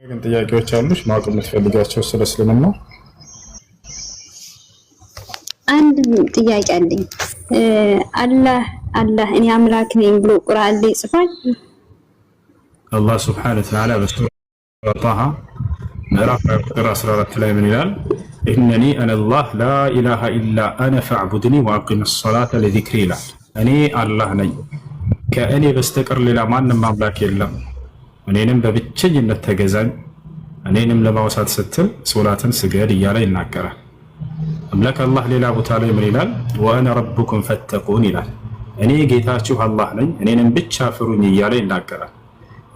ግን ጥያቄዎች አሉሽ ማወቅ የምትፈልጋቸው ስለ እስልምና? አንድ ጥያቄ አለኝ። አላህ እኔ አምላክ ነኝ ብሎ ቁርአን ላይ ጽፏል? አላህ ሱብሓነሁ ወተዓላ በሱራ ጣሃ ምዕራፍ ቁጥር 14 ላይ ምን ይላል? ኢነኒ አነላህ ላ ኢላሃ ኢላ አነ ፈዕቡድኒ ወአቂም ሰላተ ለዚክሪ ይላል። እኔ አላህ ነኝ፣ ከእኔ በስተቀር ሌላ ማንም አምላክ የለም፣ እኔንም በብቸኝነት ተገዛኝ፣ እኔንም ለማውሳት ስትል ሶላትን ስገድ እያለ ይናገራል። አምላክ አላህ ሌላ ቦታ ላይ ምን ይላል? ወአነ ረቡኩም ፈተቁን ይላል። እኔ ጌታችሁ አላህ ነኝ፣ እኔንም ብቻ ፍሩኝ እያለ ይናገራል።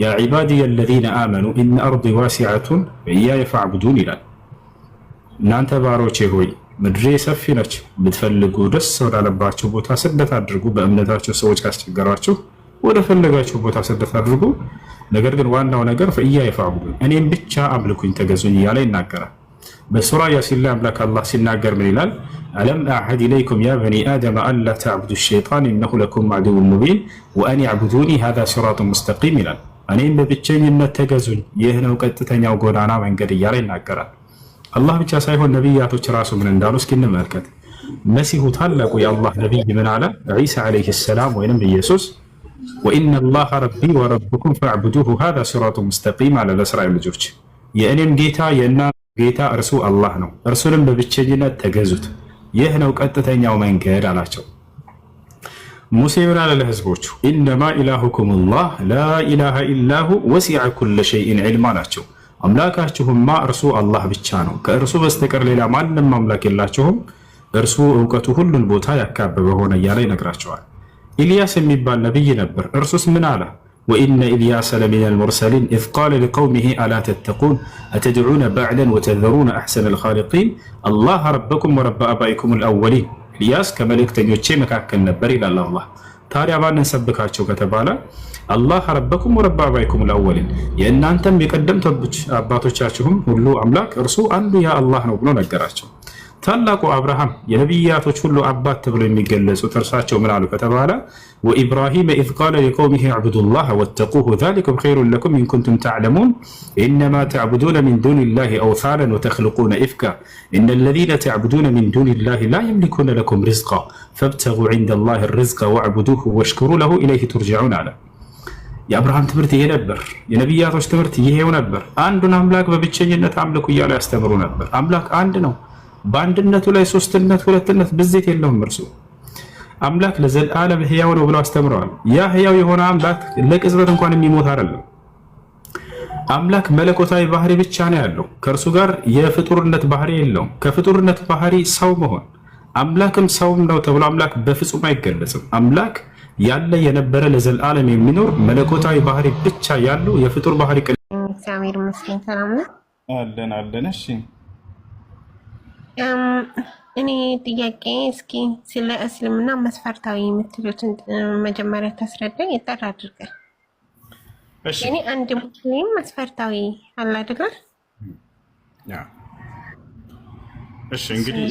ያ ዒባዲየ አለዚነ አመኑ ኢነ አርዲ ዋሲዐቱን ወኢያየ ፈዕቡዱን ይላል። እናንተ ባሮቼ ሆይ ምድሬ ሰፊ ነች፣ ብትፈልጉ ደስ ወዳለባችሁ ቦታ ስደት አድርጉ። በእምነታችሁ ሰዎች ካስቸገሯችሁ ወደ ፈለጋችሁ ቦታ ስደት አድርጉ። ነገር ግን ዋናው ነገር ፈኢያየ ፈዕቡዱን እኔም ብቻ አምልኩኝ ተገዙኝ እያለ ይናገራል። በሱራ ያሲን ላይ አምላክ አላህ ሲናገር ምን ይላል? አለም አዕሀድ ኢለይኩም ያ በኒ አደም አላ ተዕቡዱ ሸይጣን ኢነሁ ለኩም ዐዱውን ሙቢን ወአን ያዕቡዱኒ ሃዛ ሲራጡን ሙስተቂም ይላል። እኔም በብቸኝነት ተገዙኝ፣ ይህ ነው ቀጥተኛው ጎዳና መንገድ እያለ ይናገራል። አላህ ብቻ ሳይሆን ነቢያቶች ራሱ ምን እንዳሉ እስኪ እንመልከት። መሲሁ ታላቁ የአላህ ነቢይ ምን አለ? ዒሳ ዓለይሂ ሰላም ወይንም ኢየሱስ ወኢነ አላህ ረቢ ወረብኩም ፈዕቡዱሁ ሃዛ ሲራጡን ሙስተቂም አለ ለእስራኤል ልጆች። የእኔም ጌታ የእናንተ ጌታ እርሱ አላህ ነው፣ እርሱንም በብቸኝነት ተገዙት፣ ይህ ነው ቀጥተኛው መንገድ አላቸው። ሙሴ ምን አለ ለህዝቦቹ? ኢነማ ኢላሁኩም ላህ ላ ኢላሃ ኢላሁ ወሲዐ ኩለ ሸይኢን ዒልማ አላቸው። አምላካችሁማ እርሱ አላህ ብቻ ነው፣ ከእርሱ በስተቀር ሌላ ማንም አምላክ የላችሁም፣ እርሱ እውቀቱ ሁሉን ቦታ ያካበበ ሆነ እያለ ይነግራቸዋል። ኢልያስ የሚባል ነቢይ ነበር። እርሱስ ምን አለ? ወኢነ ኢልያሰ ለሚነል ሙርሰሊን ኢዝ ቃለ ሊቀውሚሂ አላ ተተቁን አተድዑነ በዕለን ወተዘሩነ አሕሰነል ኻሊቂን አላህ ረበኩም ወረበ አባኢኩም አልአወሊን። ኢልያስ ከመልእክተኞቼ መካከል ነበር ይላል አላህ። ታዲያ ማንን ሰብካቸው ከተባለ አላህ ረበኩም ወረበ አባኢኩም አልአወሊን፣ የእናንተም የቀደምት አባቶቻችሁም ሁሉ አምላክ እርሱ አንዱ ያ አላህ ነው ብሎ ነገራቸው። ታላቁ አብርሃም የነቢያቶች ሁሉ አባት ተብለው የሚገለጹት እርሳቸው ምን አሉ ከተባለ ወኢብራሂም ኢዝ ቃለ ሊቀውሚሂ ዕቡዱላህ ወተቁሁ ዛሊኩም ኸይሩን ለኩም ኢን ኩንቱም ተዕለሙን ኢነማ ተዕቡዱነ ሚን ዱኒላሂ አውሳነን ወተኽሉቁነ ኢፍካ ኢነ ለዚነ ተዕቡዱነ ሚን ዱኒላሂ ላ የምሊኩነ ለኩም ሪዝቃ ፈብተጉ ዒንደላሂ ሪዝቀ ወዕቡዱሁ ወሽኩሩ ለሁ ኢለይሂ ቱርጀዑን አለ። የአብርሃም ትምህርት ይሄ ነበር። የነቢያቶች ትምህርት ይሄው ነበር። አንዱን አምላክ በብቸኝነት አምልኩ እያሉ ያስተምሩ ነበር። አምላክ አንድ ነው። በአንድነቱ ላይ ሶስትነት፣ ሁለትነት ብዜት የለውም። እርሱ አምላክ ለዘላለም ህያው ነው ብለው አስተምረዋል። ያ ህያው የሆነ አምላክ ለቅጽበት እንኳን የሚሞት አይደለም። አምላክ መለኮታዊ ባህሪ ብቻ ነው ያለው። ከእርሱ ጋር የፍጡርነት ባህሪ የለውም። ከፍጡርነት ባህሪ ሰው መሆን አምላክም ሰውም ነው ተብሎ አምላክ በፍጹም አይገለጽም። አምላክ ያለ የነበረ ለዘላለም የሚኖር መለኮታዊ ባህሪ ብቻ ያለው የፍጡር ባህሪ እግዚአብሔር ይመስገን። ሰላም ነው አለን። እሺ እኔ ጥያቄ እስኪ ስለ እስልምና መስፈርታዊ የምትሉትን መጀመሪያ ታስረዳኝ የጠራ አድርገህ። እኔ አንድ ሙስሊም መስፈርታዊ አለ አይደለ? እሺ እንግዲህ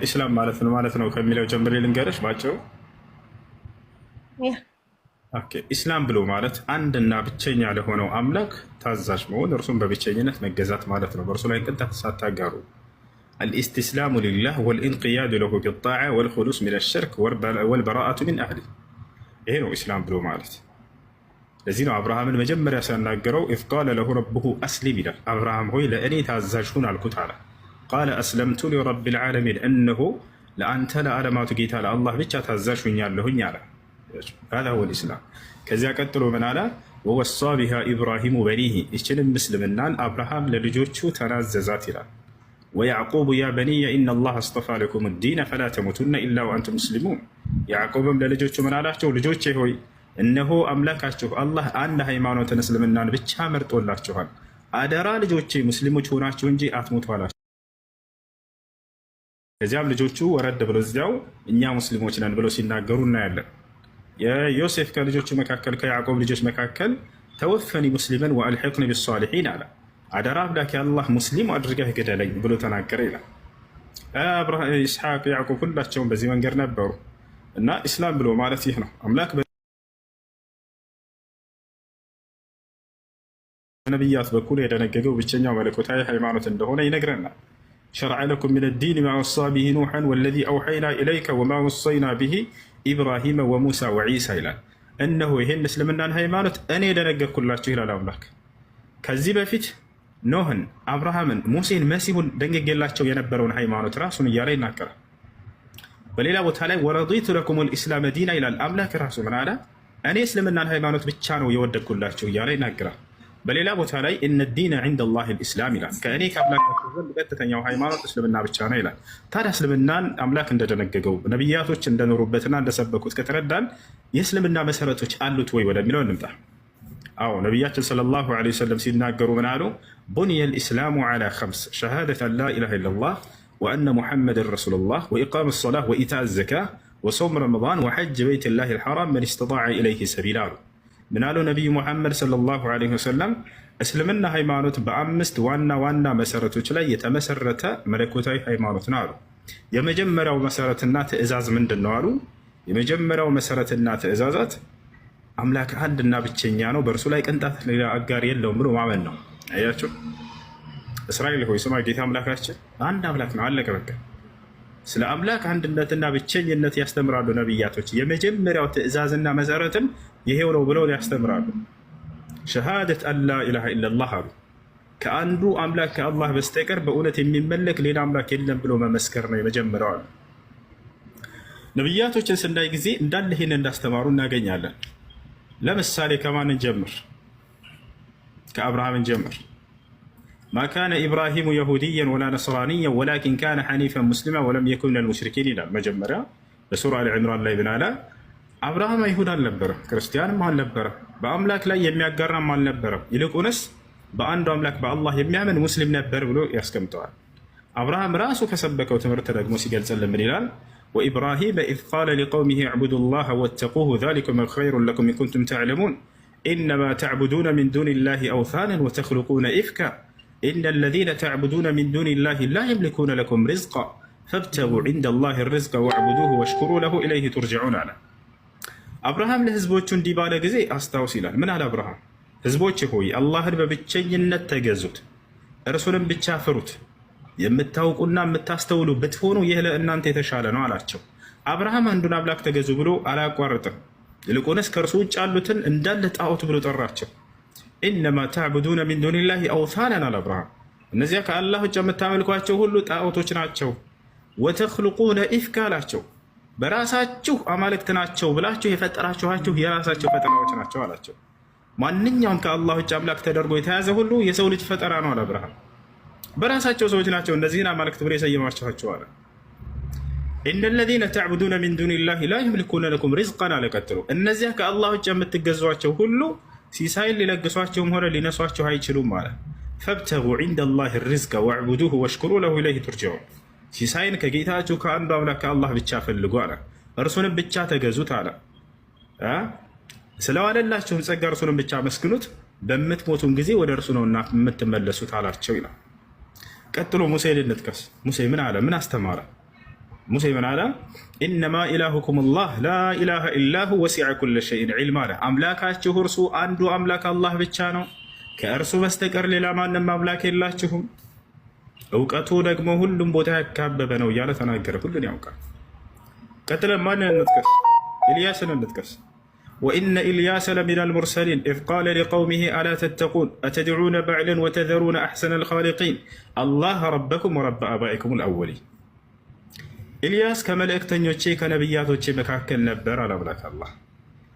ኢስላም ማለት ነው ከሚለው ጀምሬ ልንገርሽ ባጭሩ። ኢስላም ብሎ ማለት አንድና ብቸኛ ለሆነው አምላክ ታዛዥ መሆን፣ እርሱም በብቸኝነት መገዛት ማለት ነው። በእርሱ ላይ ቅንጣት ሳታጋሩ አልኢስቲስላሙ ሊላህ ወልኢንቅያዱ ለሁ ቢጣዓ ወልኹሉስ ሚነ ሽርክ ወልበራአቱ ሚን አህሊህ። ይሄ ነው ኢስላም ብሎ ማለት። ለዚህ ነው አብርሃምን መጀመሪያ ሲያናገረው ኢዝ ቃለ ለሁ ረቡሁ አስሊም ይላል። አብርሃም ሆይ ለእኔ ታዛዥ ሁን አልኩት አለ። ቃለ አስለምቱ ሊረቢል ዓለሚን፣ እነሆ ለአንተ ለዓለማቱ ጌታ ለአላህ ብቻ ታዛዥ ሁኛለሁኝ አለ። هذا هو الإسلام። ከዚያ ቀጥሎ ምን አለ? ወወሳ ቢሃ ኢብራሂሙ በኒህ፣ ይችንም ምስልምናን አብርሃም ለልጆቹ ተናዘዛት ይላል። ወያዕቁብ ያ በኒየ ኢነላህ አስጠፋ ለኩም ዲነ ፈላ ተሙቱነ ኢላ ወአንቱም ሙስሊሙን። ያዕቁብም ለልጆቹ ምን አላቸው? ልጆቼ ሆይ እነሆ አምላካችሁ አላህ አንድ ሃይማኖትን እስልምናን ብቻ መርጦላችኋል፣ አደራ ልጆቼ ሙስሊሞች ሆናችሁ እንጂ አትሙቱ አላቸው። ከዚያም ልጆቹ ወረድ ብሎ እዚያው እኛ ሙስሊሞች ነን ብለው ሲናገሩ እናያለን። የዮሴፍ ከልጆቹ መካከል ከያዕቆብ ልጆች መካከል ተወፈኒ ሙስሊመን ወአልሒቅኒ ቢሷሊሒን አለ። አደራ አምላክ የአላህ ሙስሊም አድርገህ ግደለኝ ብሎ ተናገረ ይላል። ኢስሐቅ፣ ያዕቆብ ሁላቸውም በዚህ መንገድ ነበሩ እና ኢስላም ብሎ ማለት ይህ ነው። አምላክ በነቢያት በኩል የደነገገው ብቸኛው መለኮታዊ ሃይማኖት እንደሆነ ይነግረናል። ሸረዐ ለኩም ሚነ ዲን ማ ወሳ ቢሂ ኑሐን ወለዚ አውሐይና ኢለይከ ወማ ወሰይና ቢሂ ኢብራሂመ ወሙሳ ወዒሳ ይላል። እነሆ ይህን እስልምናን ሃይማኖት እኔ የደነገግኩላችሁ ይላል አምላክ። ከዚህ በፊት ኖህን፣ አብርሃምን፣ ሙሴን፣ መሲሁን ደንግጌላቸው የነበረውን ሃይማኖት ራሱን እያለ ይናገራል። በሌላ ቦታ ላይ ወረዲቱ ለኩም ልእስላመ ዲና ይላል አምላክ ራሱ። ምን አለ? እኔ እስልምናን ሃይማኖት ብቻ ነው የወደድኩላችሁ እያለ ይናገራል። በሌላ ቦታ ላይ እነ ዲነ ዒንደ ላህ ልእስላም ይላል። ከእኔ ከአምላካችሁ ዘንድ ቀጥተኛው ሃይማኖት እስልምና ብቻ ነው ይላል። ታዲያ እስልምናን አምላክ እንደደነገገው ነቢያቶች እንደኖሩበትና እንደሰበኩት ከተረዳን የእስልምና መሰረቶች አሉት ወይ ወደሚለው እንምጣ። አዎ ነቢያችን ሰለላሁ ዐለይሂ ወሰለም ሲናገሩ ምን አሉ? ቡንየ ልእስላሙ ዐላ ኸምስ ሸሃደት አን ላ ኢላሃ ኢለላህ ወአነ ሙሐመድን ረሱሉላህ ወኢቃም ሰላህ ወኢታእ ዘካህ ወሶም ረመዳን ወሐጅ በይት ላህ ልሐራም መን ስተጣዐ ኢለይህ ሰቢላ አሉ። ምን አሉ ነቢዩ ሙሐመድ ሰለላሁ ዐለይሂ ወሰለም? እስልምና ሃይማኖት በአምስት ዋና ዋና መሰረቶች ላይ የተመሰረተ መለኮታዊ ሃይማኖት ነው አሉ። የመጀመሪያው መሰረትና ትእዛዝ ምንድን ነው አሉ? የመጀመሪያው መሰረትና ትእዛዛት አምላክ አንድና ብቸኛ ነው፣ በእርሱ ላይ ቅንጣት ሌላ አጋር የለውም ብሎ ማመን ነው። አያችሁ፣ እስራኤል ሆይ ስማ፣ ጌታ አምላካችን አንድ አምላክ ነው፣ አለቀ በቃ። ስለ አምላክ አንድነትና ብቸኝነት ያስተምራሉ ነቢያቶች። የመጀመሪያው ትእዛዝና መሰረትም ይሄው ነው ብለው ያስተምራሉ። ሸሃደት አን ላ ኢላሃ ኢለላህ አሉ። ከአንዱ አምላክ ከአላህ በስተቀር በእውነት የሚመለክ ሌላ አምላክ የለም ብሎ መመስከር ነው የመጀመሪያው አሉ። ነቢያቶችን ስናይ ጊዜ እንዳለ ይሄን እንዳስተማሩ እናገኛለን። ለምሳሌ ከማንን ጀምር? ከአብርሃምን ጀምር። ማ ካነ ኢብራሂሙ የሁድያን ወላ ነስራንያን ወላኪን ካነ ሐኒፈን ሙስሊማ ወለም የኩን ሚነል ሙሽሪኪን ይላል። መጀመሪያ በሱራ አሊ ዒምራን ላይ ምን አለ? አብርሃም አይሁድ አልነበረም፣ ክርስቲያንም አልነበረም፣ በአምላክ ላይ የሚያጋራም አልነበረም። ይልቁንስ በአንዱ አምላክ በአላህ የሚያምን ሙስሊም ነበር ብሎ ያስቀምጠዋል። አብርሃም ራሱ ከሰበከው ትምህርት ደግሞ ሲገልጽልን ምን ይላል? ወኢብራሂመ ኢዝ ቃለ ሊቀውሚሂ ዕቡዱ ላህ ወተቁሁ ዛሊኩም ኸይሩን ለኩም ኢን ኩንቱም ተዕለሙን ኢነማ ተዕቡዱነ ሚን ዱኒ ላሂ አውሳነን ወተኽሉቁነ ኢፍካ ኢነ ለዚነ ተዕቡዱነ ሚን ዱኒ ላሂ ላ የምሊኩነ ለኩም ሪዝቃ ፈብተጉ ዒንደ ላሂ ሪዝቀ ወዕቡዱሁ ወሽኩሩ ለሁ ኢለይሂ ቱርጀዑን አለ። አብርሃም ለህዝቦቹ እንዲህ ባለ ጊዜ አስታውስ ይላል። ምን አለ አብርሃም? ህዝቦች ሆይ አላህን በብቸኝነት ተገዙት፣ እርሱንም ብቻ ፍሩት፣ የምታውቁና የምታስተውሉ ብትሆኑ ይህ ለእናንተ የተሻለ ነው አላቸው። አብርሃም አንዱን አምላክ ተገዙ ብሎ አላቋርጥም። ይልቁንስ ከእርሱ ውጭ ያሉትን እንዳለ ጣዖት ብሎ ጠራቸው። ኢነማ ተዕቡዱነ ሚን ዱኒላሂ አውሳነን አለ አብርሃም። እነዚያ ከአላህ ውጭ የምታመልኳቸው ሁሉ ጣዖቶች ናቸው። ወተኽልቁነ ኢፍካ አላቸው። በራሳችሁ አማልክት ናቸው ብላችሁ የፈጠራችኋቸው የራሳቸው ፈጠራዎች ናቸው አላቸው። ማንኛውም ከአላህ ውጭ አምላክ ተደርጎ የተያዘ ሁሉ የሰው ልጅ ፈጠራ ነው አለ አብርሃም። በራሳቸው ሰዎች ናቸው እነዚህን አማልክት ብሎ የሰየማችኋቸው አለ። ኢነ ለዚነ ተዕቡዱነ ሚን ዱኒላሂ ላ የምሊኩነ ለኩም ሪዝቀን አለ። ቀጥሎ እነዚያ ከአላህ ውጭ የምትገዟቸው ሁሉ ሲሳይን ሊለግሷቸውም ሆነ ሊነሷቸው አይችሉም አለ። ፈብተጉ ዒንደ ላሂ ሪዝቀ ወዕቡዱሁ ወሽኩሩ ለሁ ኢለይሂ ቱርጀዑን። ሲሳይን ከጌታችሁ ከአንዱ አምላክ ከአላህ ብቻ ፈልጉ አለ። እርሱንም ብቻ ተገዙት አለ። ስለዋለላችሁም ጸጋ እርሱንም ብቻ መስግኑት፣ በምትሞቱም ጊዜ ወደ እርሱ ነውና የምትመለሱት አላቸው ይላል። ቀጥሎ ሙሴ ልንጥቀስ። ሙሴ ምን አለ? ምን አስተማረ? ሙሴ ምን አለ? ኢነማ ኢላሁኩም ላህ ላ ኢላሃ ኢላሁ ወሲዐ ኩለ ሸይን ዒልማ አለ። አምላካችሁ እርሱ አንዱ አምላክ አላህ ብቻ ነው፣ ከእርሱ በስተቀር ሌላ ማንም አምላክ የላችሁም፣ እውቀቱ ደግሞ ሁሉም ቦታ ያካበበ ነው እያለ ተናገረ። ሁሉን ያውቃል። ቀጥለን ማንን እንጥቀስ? ኢልያስን እንጥቀስ። ወኢነ ኢልያሰ ለሚነል ሙርሰሊን ኢዝ ቃለ ሊቀውሚሂ አላ ተተቁን አተድዑነ በዕለን ወተዘሩነ አሕሰነል ኻሊቂን አላህ ረበኩም ወረበ አባኢኩም አልአወሊን። ኢልያስ ከመልእክተኞቼ ከነቢያቶቼ መካከል ነበር አለ አምላክ አላህ።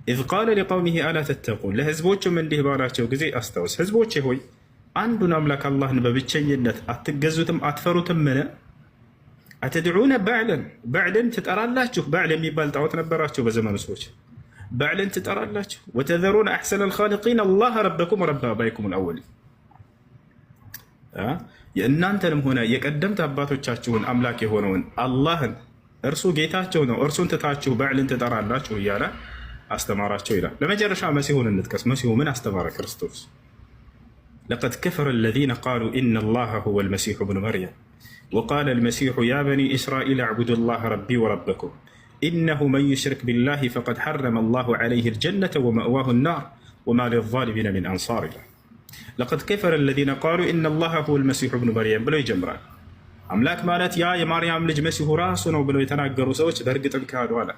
ኢዝ ቃለ ሊቀውሚሂ አላ ተተቁን፣ ለህዝቦቹም እንዲህ ባላቸው ጊዜ አስታውስ፣ ህዝቦቼ ሆይ አንዱን አምላክ አላህን በብቸኝነት አትገዙትም አትፈሩትም? ምን አተድዑነ በዕለን፣ በዕልን ትጠራላችሁ። በዕል የሚባል ጣዖት ነበራቸው በዘመኑ ሰዎች። በዕልን ትጠራላችሁ። ወተዘሩነ አሕሰነል ኻሊቂን አላህ ረበኩም ወረበ አባኢኩም አልአወሊን፣ የእናንተንም ሆነ የቀደምት አባቶቻችሁን አምላክ የሆነውን አላህን እርሱ ጌታቸው ነው፣ እርሱን ትታችሁ በዕልን ትጠራላችሁ እያለ አስተማራቸው ይላል። ለመጨረሻ መሲሁን እንጥቀስ። መሲሁ ምን አስተማረ? ክርስቶስ ለቀድ ከፈረ አለዚነ ቃሉ ኢነ ላሀ ሁወል መሲሑ ብኑ መርየም ወቃለ አልመሲሑ ያ በኒ እስራኢል አዕቡዱ ላህ ረቢ ወረበኩም ኢነሁ መን ዩሽሪክ ቢላሂ ፈቀድ ሐረመ ላሁ ዐለይሂ አልጀነተ ወመእዋሁ ናር ወማ ሊዛሊሚነ ሚን አንሳር ይላል። ለቀድ ከፈረ الذين قالوا ان الله هو المسيح ابن مريم ብለው ይጀምራል። አምላክ ማለት ያ የማርያም ልጅ መሲሁ ራሱ ነው ብለው የተናገሩ ሰዎች በእርግጥም ካዱ አለ።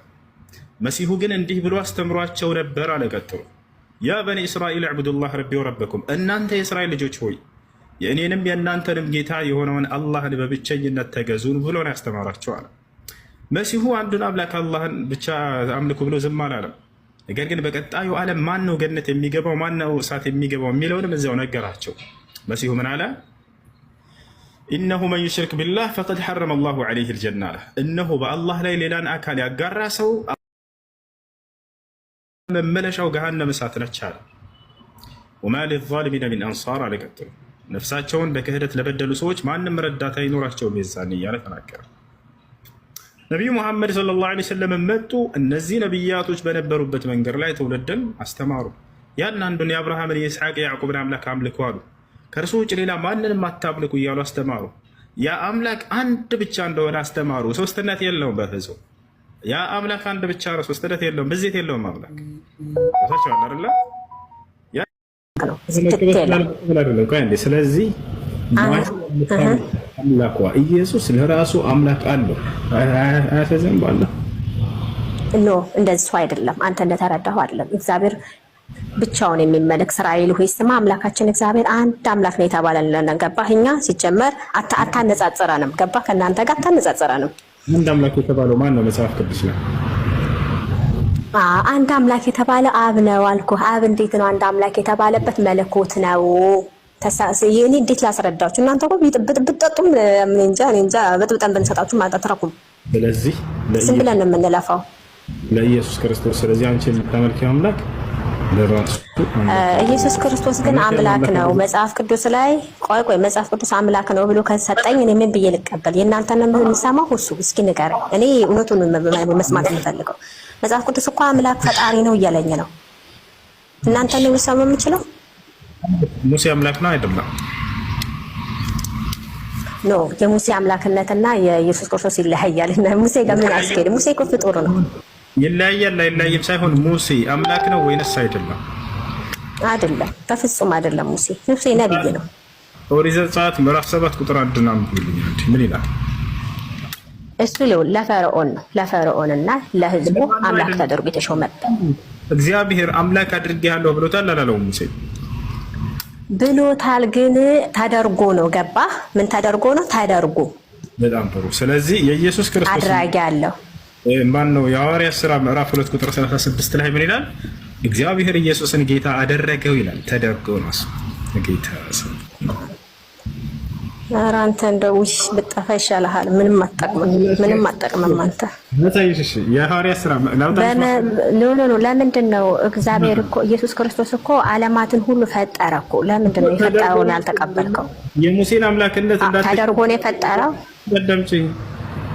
መሲሁ ግን እንዲህ ብሎ አስተምሯቸው ነበር አለ። ቀጥሎ ያ በኒ እስራኤል ዕቡዱላህ ረቢ ወረበኩም፣ እናንተ የእስራኤል ልጆች ሆይ የእኔንም የእናንተንም ጌታ የሆነውን አላህን በብቸኝነት ተገዙን ብሎ ነው ያስተማራቸው አለ። መሲሁ አንዱን አምላክ አላህን ብቻ አምልኩ ብሎ ዝም አላለም። ነገር ግን በቀጣዩ ዓለም ማን ነው ገነት የሚገባው ማን ነው እሳት የሚገባው የሚለውንም እዚያው ነገራቸው። መሲሁ ምን አለ? ኢነሁ መን ዩሽሪክ ቢላህ ፈቀድ ሐረመ አላሁ ዐለይሂ አልጀና አለ። እነሆ በአላህ ላይ ሌላን አካል ያጋራ ሰው መመለሻው ገሃነም እሳት ነች አለ። ወማ ሊዛሊሚነ ሚን አንሳር አለ። ቀጥሎ ነፍሳቸውን በክህደት ለበደሉ ሰዎች ማንም ረዳት አይኖራቸውም የዛኔ እያለ ተናገረ። ነቢዩ ሙሐመድ ሰለላሁ ዐለይሂ ወሰለም መጡ። እነዚህ ነቢያቶች በነበሩበት መንገድ ላይ ትውልድን አስተማሩ። ያን አንዱን የአብርሃምን የኢስሐቅ የያዕቁብን አምላክ አምልኩ አሉ። ከእርሱ ውጭ ሌላ ማንንም አታምልኩ እያሉ አስተማሩ። ያ አምላክ አንድ ብቻ እንደሆነ አስተማሩ። ሶስትነት የለውም በፍጹም። ያ አምላክ አንድ ብቻ ነው፣ ሶስትነት የለውም፣ ብዜት የለውም። አምላክ ስለዚህ አምላኳ ኢየሱስ ለራሱ አምላክ አለው። አያሰዘም ባለ ኖ እንደዚህ ሰው አይደለም። አንተ እንደተረዳኸው አይደለም። እግዚአብሔር ብቻውን የሚመለክ እስራኤል ሆይ ስማ፣ አምላካችን እግዚአብሔር አንድ አምላክ ነው የተባለልን። ገባህ? እኛ ሲጀመር አታነጻጽረንም። ገባህ? ከእናንተ ጋር አታነጻጽረንም። አንድ አምላክ የተባለው ማን ነው? መጽሐፍ ቅዱስ ነው። አንድ አምላክ የተባለ አብ ነው አልኩህ። አብ እንዴት ነው አንድ አምላክ የተባለበት? መለኮት ነው። እኔ እንዴት ላስረዳችሁ? እናንተ እኮ ብትጠጡም እንጃ በጥብጠን ብንሰጣችሁ ማጠትረኩም። ስለዚህ ዝም ብለን ነው የምንለፋው ለኢየሱስ ክርስቶስ። ስለዚህ አንቺ የምታመልኪው አምላክ ለራሱ ኢየሱስ ክርስቶስ ግን አምላክ ነው። መጽሐፍ ቅዱስ ላይ ቆይ መጽሐፍ ቅዱስ አምላክ ነው ብሎ ከሰጠኝ እኔ ምን ብዬ ልቀበል? የእናንተን ነው የምሰማው? እሱ እስኪ ንገረኝ። እኔ እውነቱን መስማት የምፈልገው መጽሐፍ ቅዱስ እኮ አምላክ ፈጣሪ ነው እያለኝ ነው። እናንተ ነው ልሰማ የምችለው? ሙሴ አምላክ ነው አይደለም? ኖ የሙሴ አምላክነትና የኢየሱስ ክርስቶስ ይለያያል። ሙሴ ጋር ምን አስኬድ? ሙሴ እኮ ፍጡር ነው። ይለያያል አይለያይም ሳይሆን ሙሴ አምላክ ነው ወይንስ አይደለም? አይደለም፣ በፍጹም አይደለም። ሙሴ ነብይ ነው። ኦሪት ዘጸአት ምዕራፍ 7 ቁጥር 1 ነው ምን ይላል? እሱ ለፈርዖን ነው፣ ለፈርዖንና ለሕዝቡ አምላክ ተደርጎ የተሾመበት። እግዚአብሔር አምላክ አድርጌሃለሁ ብሎታል አላለውም? ሙሴ ብሎታል፣ ግን ተደርጎ ነው። ገባህ? ምን ተደርጎ ነው? ተደርጎ። በጣም ጥሩ። ስለዚህ የኢየሱስ ክርስቶስ አድራጊ አለው ማን ነው? የሐዋርያት ሥራ ምዕራፍ 2 ቁጥር 36 ላይ ምን ይላል? እግዚአብሔር ኢየሱስን ጌታ አደረገው ይላል። ተደርጎ ነው ጌታ ሰው። ኧረ አንተ እንደው ብጠፋ ይሻልሃል። ምንም አትጠቅምም አንተ። የሐዋርያት ሥራ ኖ ለምንድን ነው እግዚአብሔር እኮ ኢየሱስ ክርስቶስ እኮ ዓለማትን ሁሉ ፈጠረ እኮ። ለምንድን ነው የፈጠረውን ያልተቀበልከው? የሙሴን አምላክነት ተደርጎ ነው የፈጠረው።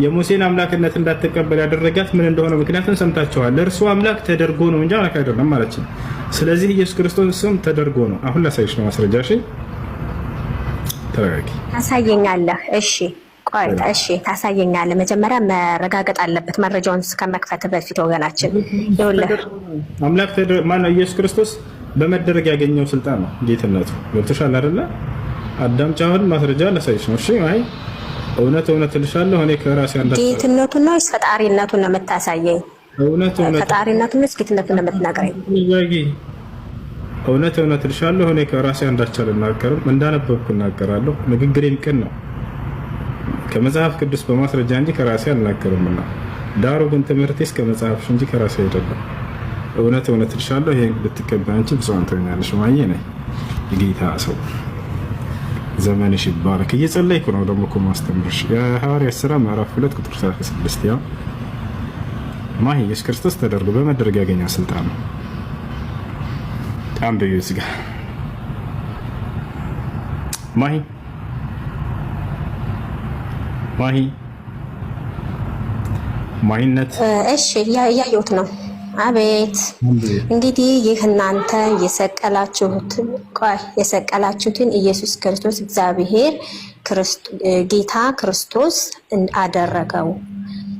የሙሴን አምላክነት እንዳትቀበል ያደረጋት ምን እንደሆነ ምክንያቱም ሰምታችኋል። እርሱ አምላክ ተደርጎ ነው እንጂ አምላክ አይደለም ማለት ነው። ስለዚህ ኢየሱስ ክርስቶስ ስም ተደርጎ ነው። አሁን ላሳይሽ ነው ማስረጃ። እሺ ተረጋጊ። ታሳየኛለህ? እሺ ቆይ፣ እሺ ታሳየኛለህ። መጀመሪያ መረጋገጥ አለበት መረጃውን እስከመክፈት በፊት ወገናችን። ይኸውልህ አምላክ ማነው? ኢየሱስ ክርስቶስ በመደረግ ያገኘው ስልጣን ነው ጌትነቱ። ገብቶሻል አይደለ? አዳምጪ። አሁን ማስረጃ ላሳይሽ ነው። እሺ አይ እውነት እልሻለሁ እኔ ከራሴ አንዳች ጌትነቱን ነው ወይስ ፈጣሪነቱን ነው የምታሳየኝ? ፈጣሪነቱን ነው ጌትነቱን ነው የምትነግረኝ? እውነት እልሻለሁ እኔ ከራሴ አንዳች አልናገርም፣ እንዳነበብኩ እናገራለሁ። ንግግሬም ቅን ነው ከመጽሐፍ ቅዱስ በማስረጃ እንጂ ከራሴ አልናገርምና። ዳሩ ግን ትምህርቴስ ከመጽሐፍሽ እንጂ ከራሴ አይደለም። እውነት እልሻለሁ ይሄን ልትቀበይ አንቺ ብፁዓን ትሆኛለሽ። ማየ ነኝ የጌታ ሰው ዘመንሽ ይባረክ። እየጸለይኩ ነው ደግሞ እኮ ማስተምርሽ። የሐዋርያት ሥራ ምዕራፍ 2 ቁጥር 36 ያው ማሂ ኢየሱስ ክርስቶስ ተደርጎ በመደረግ ያገኘው ስልጣን ነው። በጣም በዩስ ጋር ማሂነት እሺ ያያዩት ነው። አቤት እንግዲህ ይህ እናንተ የሰቀላችሁትን ኢየሱስ ክርስቶስ እግዚአብሔር ጌታ ክርስቶስ አደረገው፣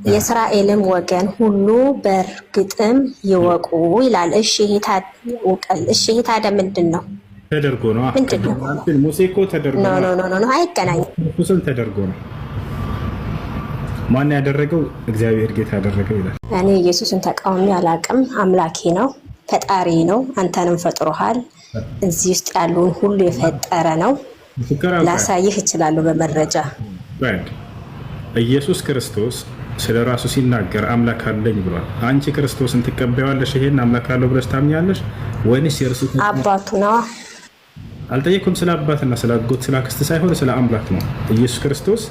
የእስራኤልም ወገን ሁሉ በእርግጥም ይወቁ ይላል። እሺ ይሄ ታዲያ ምንድን ነው? ተደርጎ ነው። ሙሴ እኮ ተደርጎ ነው። አይገናኝም። ኢየሱስን ተደርጎ ነው። ማን ያደረገው? እግዚአብሔር ጌታ ያደረገው ይላል። እኔ ኢየሱስን ተቃውሞ አላውቅም። አምላኬ ነው፣ ፈጣሪ ነው። አንተንም ፈጥሮሃል። እዚህ ውስጥ ያለውን ሁሉ የፈጠረ ነው። ላሳይህ እችላለሁ በመረጃ። ኢየሱስ ክርስቶስ ስለ ራሱ ሲናገር አምላክ አለኝ ብሏል። አንቺ ክርስቶስን ትቀበያለሽ? ይሄን አምላክ አለው ብለሽ ታምኛለሽ ወይንስ የእርሱ አባቱ ነው? አልጠየኩም። ስለ አባትና ስለ አጎት ስለ አክስት ሳይሆን ስለ አምላክ ነው። ኢየሱስ ክርስቶስ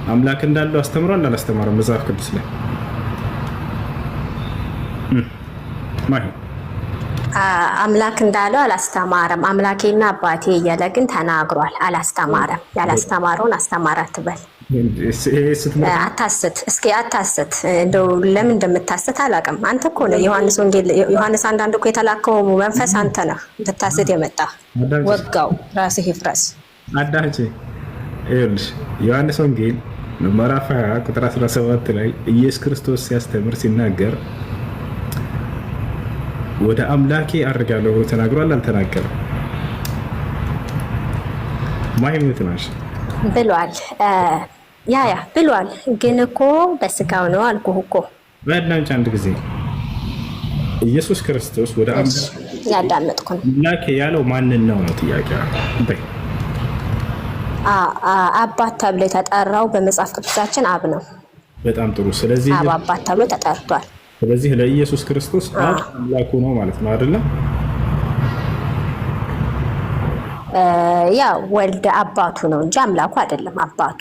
አምላክ እንዳለው አስተምሯል አላስተማረም? መጽሐፍ ቅዱስ ላይ አምላክ እንዳለው አላስተማረም። አምላኬና አባቴ እያለ ግን ተናግሯል። አላስተማረም። ያላስተማረውን አስተማረ አትበል። አታስት፣ እስኪ አታስት። እንደው ለምን እንደምታስት አላውቅም። አንተ እኮ ነው ዮሐንስ ወንጌል ዮሐንስ አንዳንድ እኮ የተላከው መንፈስ አንተ ነህ ልታስት የመጣ ወጋው። ራስህ ይፍረስ። አዳንቺ ይኸውልሽ ዮሐንስ ወንጌል ምዕራፍ 20 ቁጥር 17 ላይ ኢየሱስ ክርስቶስ ሲያስተምር ሲናገር ወደ አምላኬ አድርጋለሁ ብሎ ተናግሯል አልተናገረም? ማይሙት ነሽ ብሏል። ያ ብሏል። ግን እኮ በስጋው ነው አልኩህ እኮ። በእናንተ አንድ ጊዜ ኢየሱስ ክርስቶስ ወደ ያዳመጥኩ ነው። አምላኬ ያለው ማንን ነው ጥያቄው? አባት ተብሎ የተጠራው በመጽሐፍ ቅዱሳችን አብ ነው። በጣም ጥሩ። ስለዚህ አባት ተብሎ ተጠርቷል። ስለዚህ ለኢየሱስ ክርስቶስ አብ አምላኩ ነው ማለት ነው አይደለም? ያ ወልድ አባቱ ነው እንጂ አምላኩ አይደለም። አባቱ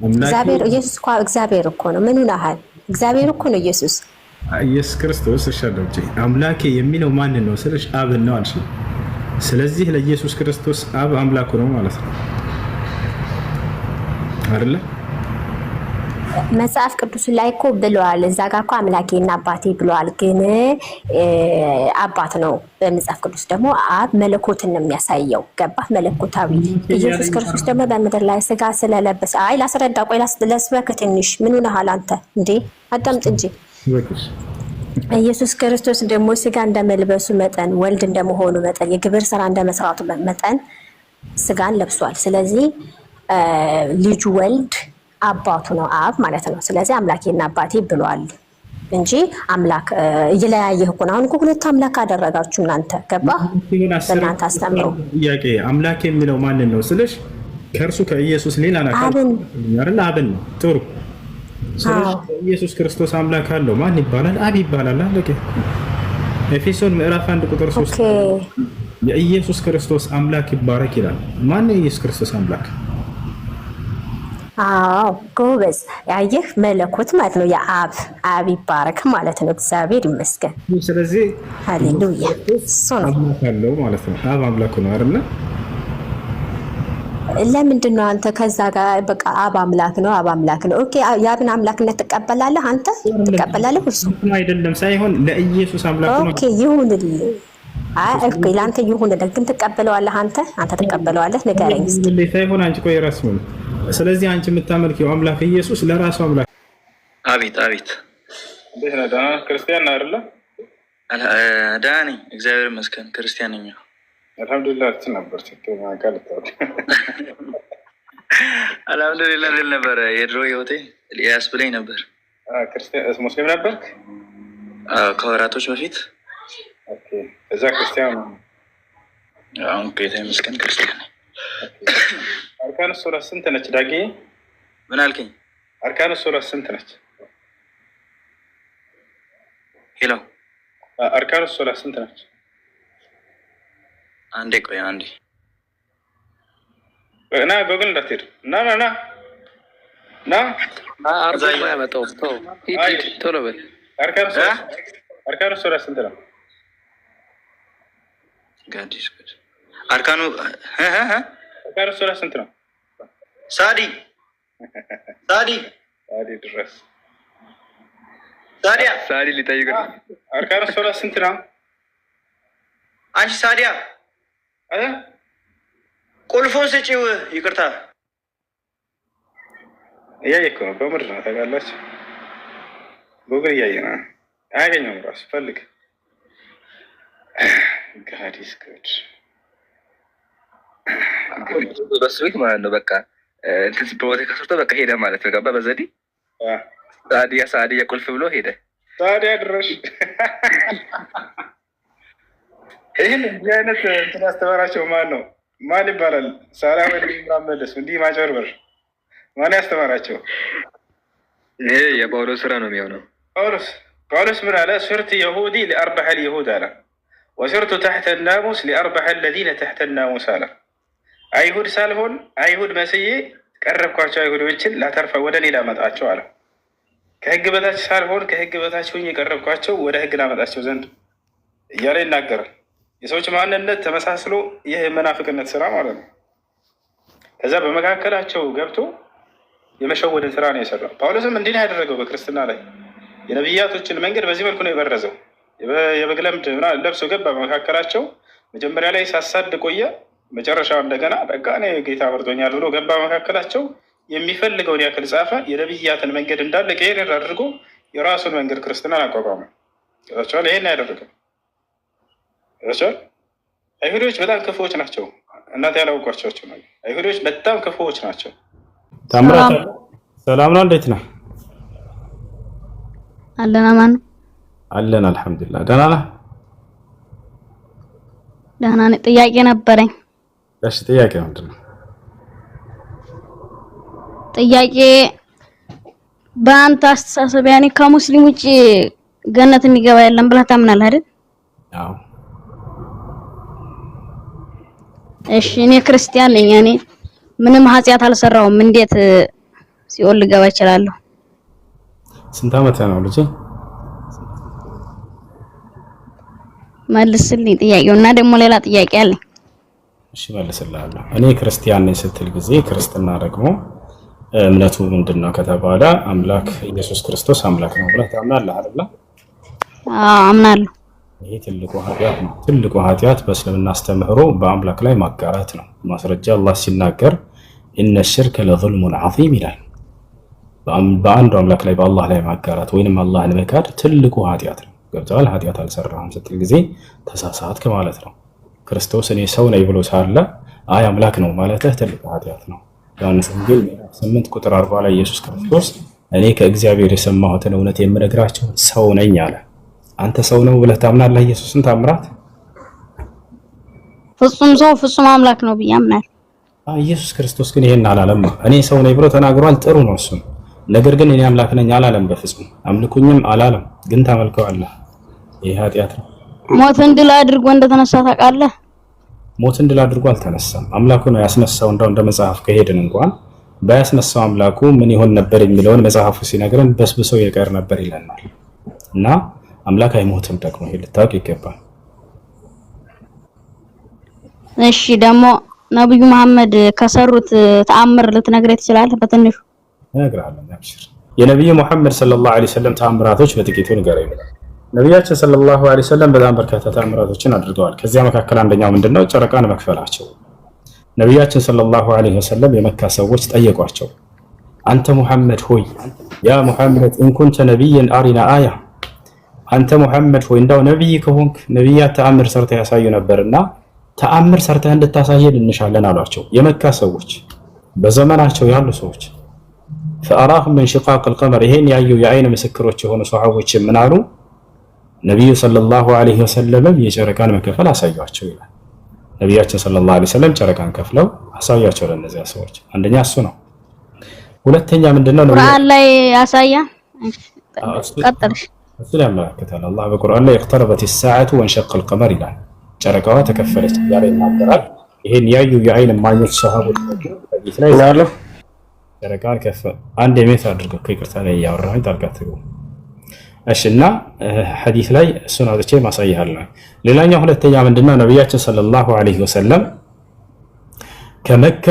እግዚአብሔር ኢየሱስ እኮ እግዚአብሔር እኮ ነው። ምን ሆነሃል? እግዚአብሔር እኮ ነው ኢየሱስ። ኢየሱስ ክርስቶስ እሻለው እንጂ አምላኬ የሚለው ማን ነው ስለሽ አብ ነው አልሽ። ስለዚህ ለኢየሱስ ክርስቶስ አብ አምላኩ ነው ማለት ነው አይደለ? መጽሐፍ ቅዱስ ላይ እኮ ብለዋል። እዛ ጋር እኮ አምላኬና አባቴ ብለዋል። ግን አባት ነው። በመጽሐፍ ቅዱስ ደግሞ አብ መለኮትን ነው የሚያሳየው። ገባህ? መለኮታዊ ኢየሱስ ክርስቶስ ደግሞ በምድር ላይ ስጋ ስለለበሰ አይ ላስረዳ፣ ቆይ ላስበክ ትንሽ። ምን ሆነሃል አንተ እንዴ? አዳምጥ እንጂ ኢየሱስ ክርስቶስ ደግሞ ስጋ እንደመልበሱ መጠን ወልድ እንደመሆኑ መጠን የግብር ስራ እንደመስራቱ መጠን ስጋን ለብሷል። ስለዚህ ልጁ ወልድ አባቱ ነው አብ ማለት ነው። ስለዚህ አምላኬና አባቴ ብሏል እንጂ አምላክ እየለያየህ እኮ ነው። አሁን እኮ ሁለት አምላክ አደረጋችሁ እናንተ። ገባህ? በእናንተ አስተምሮ ጥያቄ አምላክ የሚለው ማንን ነው ስለሽ ከእርሱ ከኢየሱስ ሌላ አይደል? አብን ነው። ጥሩ። ስለዚህ ኢየሱስ ክርስቶስ አምላክ አለው ማን ይባላል? አብ ይባላል። አለቀ። ኤፌሶን ምዕራፍ 1 ቁጥር 3 የኢየሱስ ክርስቶስ አምላክ ይባረክ ይላል። ማን ነው የኢየሱስ ክርስቶስ አምላክ? አዎ ጎበዝ። ያየህ መለኮት ማለት ነው። የአብ ይባረክ ማለት ነው። እግዚአብሔር ይመስገን። ስለዚህ ሃሌሉያ እሱ ነው አምላክ አለው ማለት ነው። አብ አምላክ ነው አይደል? ለምንድን ነው አንተ ከዛ ጋር በቃ አብ አምላክ ነው አብ አምላክ ነው? ኦኬ የአብን አምላክነት ትቀበላለህ አንተ? ትቀበላለህ? እሱ አይደለም ሳይሆን ለኢየሱስ አምላክ ነው። ኦኬ ይሁንልህ። ኦኬ ለአንተ ይሁንልህ። ግን ትቀበለዋለህ አንተ ትቀበለዋለህ? ንገረኝ እስኪ። ሳይሆን አንቺ ቆይ ራስ ነው። ስለዚህ አንቺ የምታመልኪው አምላክ ኢየሱስ ለራሱ አምላክ። አቤት አቤት። እንዴት ነህ? ደህና ክርስቲያን አይደለ? ደህና ነኝ እግዚአብሔር ይመስገን። ክርስቲያን ነኝ። አልሐምዱሊላህ። ነበር አልሐምዱሊላህ ልል ነበረ። የድሮ ህይወቴ ሊያስ ብለኝ ነበር። ክርስቲያን ሙስሊም ነበርክ? ከወራቶች በፊት። እዛ ክርስቲያን አሁን ጌታ ይመስገን ክርስቲያን ነኝ። አርካኑ ሶላት ስንት ነች ዳጊ? ምን አልከኝ? አርካኑ ሶላት ስንት ነች? ሄሎ አርካኑ ሶላት ስንት ነች? አንዴ ቆይ አንዴ እና ጎግል እንዳትሄድ ና አርዛ ያመጣው ቶሎ በል። አርካኑ ሶላት ስንት ነው? ጋዲስ አርካኑ ሶላት ስንት ነው? ሳዲ ድረስ ሳዲ ሊጠይቅ ነው። አርካኑ ሶላት ስንት ነው? አንቺ ሳዲያ ቁልፉን ስጪው። ይቅርታ እያየ እኮ ነው። በምድር ነው ታውቃላችሁ። ጉግል እያየ ነው። አያገኘውም ራሱ ፈልግ። ጋዲስ ጉድ በሱ ቤት ማለት ነው። በቃ እንትን ፕሮቴክት ከሰርቶ በቃ ሄደ ማለት ነው። ገባ በዘዴ ሳዲያ ቁልፍ ብሎ ሄደ። ታዲያ ድረሽ ይህን እንዲህ አይነት እንትን ያስተማራቸው ማን ነው? ማን ይባላል? ሳራ ወይ መለስ እንዲህ ማጭበርበር ማን ያስተማራቸው? ይሄ የጳውሎስ ስራ ነው የሚሆነው። ጳውሎስ ምን አለ? ሱርት የሁዲ ሊአርበሐ ልይሁድ አለ ወሱርቱ ተሕተ ናሙስ ሊአርበሐ ለዚነ ተሕተ ናሙስ አለ። አይሁድ ሳልሆን አይሁድ መስዬ ቀረብኳቸው አይሁዶችን ላተርፈ ወደ እኔ ላመጣቸው አለ። ከህግ በታች ሳልሆን ከህግ በታች ሆኜ የቀረብኳቸው ወደ ህግ ላመጣቸው ዘንድ እያለ ይናገራል። የሰዎች ማንነት ተመሳስሎ ይህ መናፍቅነት ስራ ማለት ነው። ከዛ በመካከላቸው ገብቶ የመሸወድን ስራ ነው የሰራው። ጳውሎስም እንዲህ ያደረገው በክርስትና ላይ የነቢያቶችን መንገድ በዚህ መልኩ ነው የበረዘው። የበግ ለምድ ለብሶ ገባ በመካከላቸው። መጀመሪያ ላይ ሳሳድ ቆየ። መጨረሻው እንደገና በቃ እኔ ጌታ መርጦኛል ብሎ ገባ መካከላቸው። የሚፈልገውን ያክል ጻፈ። የነቢያትን መንገድ እንዳለ ቀይር አድርጎ የራሱን መንገድ ክርስትናን አቋቋመ። ቸዋል ይሄን ያደረገው ቸዋል። አይሁዶች በጣም ክፉዎች ናቸው። እናንተ ያላወቋቸው አይሁዶች በጣም ክፉዎች ናቸው። ታምራት ሰላም ነው። እንዴት ነህ? አለን አማን አለን አልሐምዱሊላህ። ደህና ነህ? ደህና ነኝ። ጥያቄ ነበረኝ። እሺ ጥያቄ ምንድን ነው? ጥያቄ በአንተ አስተሳሰብ ያኔ ከሙስሊም ውጪ ገነት የሚገባ የለም ብለህ ታምናለህ አይደል? አዎ። እሺ እኔ ክርስቲያን ነኝ። ያኔ ምንም ኃጢአት አልሰራውም። እንዴት ሲኦል ልገባ እችላለሁ? ስንት ዓመት ነው ልጅ? መልስልኝ ጥያቄውና ደግሞ ሌላ ጥያቄ አለኝ። እሺ መልስልሃለሁ። እኔ ክርስቲያን ነኝ ስትል ጊዜ ክርስትና ደግሞ እምነቱ ምንድነው ከተባለ አምላክ ኢየሱስ ክርስቶስ አምላክ ነው ብለህ ታምናለህ አይደል? አዎ አምናለሁ። ይሄ ትልቁ ኃጢአት ነው። ትልቁ ኃጢአት በእስልምና አስተምህሮ በአምላክ ላይ ማጋራት ነው። ማስረጃ አላህ ሲናገር ኢነ ሽርከ ለዙልሙን ዐዚም ይላል። በአንዱ አምላክ ላይ በአላህ ላይ ማጋራት ወይንም አላህን መካድ ትልቁ ኃጢአት ነው። ገብቶሃል? ኃጢአት አልሰራህም ስትል ጊዜ ተሳሳትክ ማለት ነው። ክርስቶስ እኔ ሰው ነኝ ብሎ ሳለ አይ አምላክ ነው ማለትህ ትልቁ ኃጢአት ነው። ዮሐንስ ወንጌል 8 ቁጥር 40 ላይ ኢየሱስ ክርስቶስ እኔ ከእግዚአብሔር የሰማሁትን እውነት የምነግራቸው ሰው ነኝ አለ። አንተ ሰው ነው ብለህ ታምናለህ? ኢየሱስን ታምራት? ፍጹም ሰው ፍጹም አምላክ ነው ብዬ አምናለሁ። ኢየሱስ ክርስቶስ ግን ይሄን አላለም። እኔ ሰው ነኝ ብሎ ተናግሯል። ጥሩ ነው እሱ። ነገር ግን እኔ አምላክ ነኝ አላለም። በፍጹም አምልኩኝም አላለም። ግን ታመልከዋለህ። ይሄ ኃጢአት ነው። ሞትን ድል አድርጎ እንደተነሳ ታውቃለህ? ሞትን ድል አድርጎ አልተነሳም። አምላኩ ነው ያስነሳው። እንደ መጽሐፍ ከሄድን እንኳን ባያስነሳው አምላኩ ምን ይሆን ነበር የሚለውን መጽሐፉ ሲነግረን በስብሶ የቀር ነበር ይለናል። እና አምላክ አይሞትም። ደግሞ ይሄ ልታውቅ ይገባል። እሺ ደግሞ ነብዩ መሐመድ ከሰሩት ተአምር ልትነግረኝ ትችላለህ? በትንሹ እነግርሃለሁ። አብሽር። የነብዩ መሐመድ ሰለላሁ ዐለይሂ ወሰለም ተአምራቶች በጥቂቱ ንገረኝ። ነቢያችን ሰለላሁ ዐለይሂ ወሰለም በጣም በርካታ ተአምራቶችን አድርገዋል። ከዚያ መካከል አንደኛው ምንድነው? ጨረቃን መክፈላቸው። ነቢያችን ሰለላሁ ዐለይሂ ወሰለም የመካ ሰዎች ጠየቋቸው፣ አንተ ሙሐመድ ሆይ ያ ሙሐመድ እንኩንተ ነቢይን አሪና አያ፣ አንተ ሙሐመድ ሆይ እንዳው ነቢይ ከሆንክ ነቢያት ተአምር ሰርተህ ያሳዩ ነበርና ተአምር ሰርተህ እንድታሳየን እንሻለን አሏቸው። የመካ ሰዎች በዘመናቸው ያሉ ሰዎች ፈአራሁም ምን ሽቃቅ አልቀመር፣ ይሄን ያዩ የአይን ምስክሮች የሆኑ ሰሃቦች ምን አሉ? ነቢዩ ሰለላሁ ዐለይሂ ወሰለም የጨረቃን መከፈል አሳያቸው ይላል። ነቢያችን ሰለላሁ ዐለይሂ ወሰለም ጨረቃን ከፍለው አሳያቸው ለእነዚያ ሰዎች። አንደኛ እሱ ነው። ሁለተኛ ምንድነው? ቁርአን ላይ ያሳያ ቀጥልሽ። እሱ ላይ ያመለክታል። አላህ በቁርአን ላይ اقتربت الساعة وانشق القمر ይላል። ጨረቃዋ ተከፈለች እያለ ይናገራል። ይሄን ያዩ የአይን እማኞች ሰሃቦች ሐዲስ ላይ ያለው ጨረቃን ከፈለ። አንድ የሜት አድርገው ከይቅርታ ላይ ያወራኝ ታርጋትው እሺና ሐዲስ ላይ እሱን አውጥቼ ማሳይሃለሁ። ሌላኛው ሁለተኛ ምንድነው? ነብያችን ሰለላሁ ዐለይሂ ወሰለም ከመካ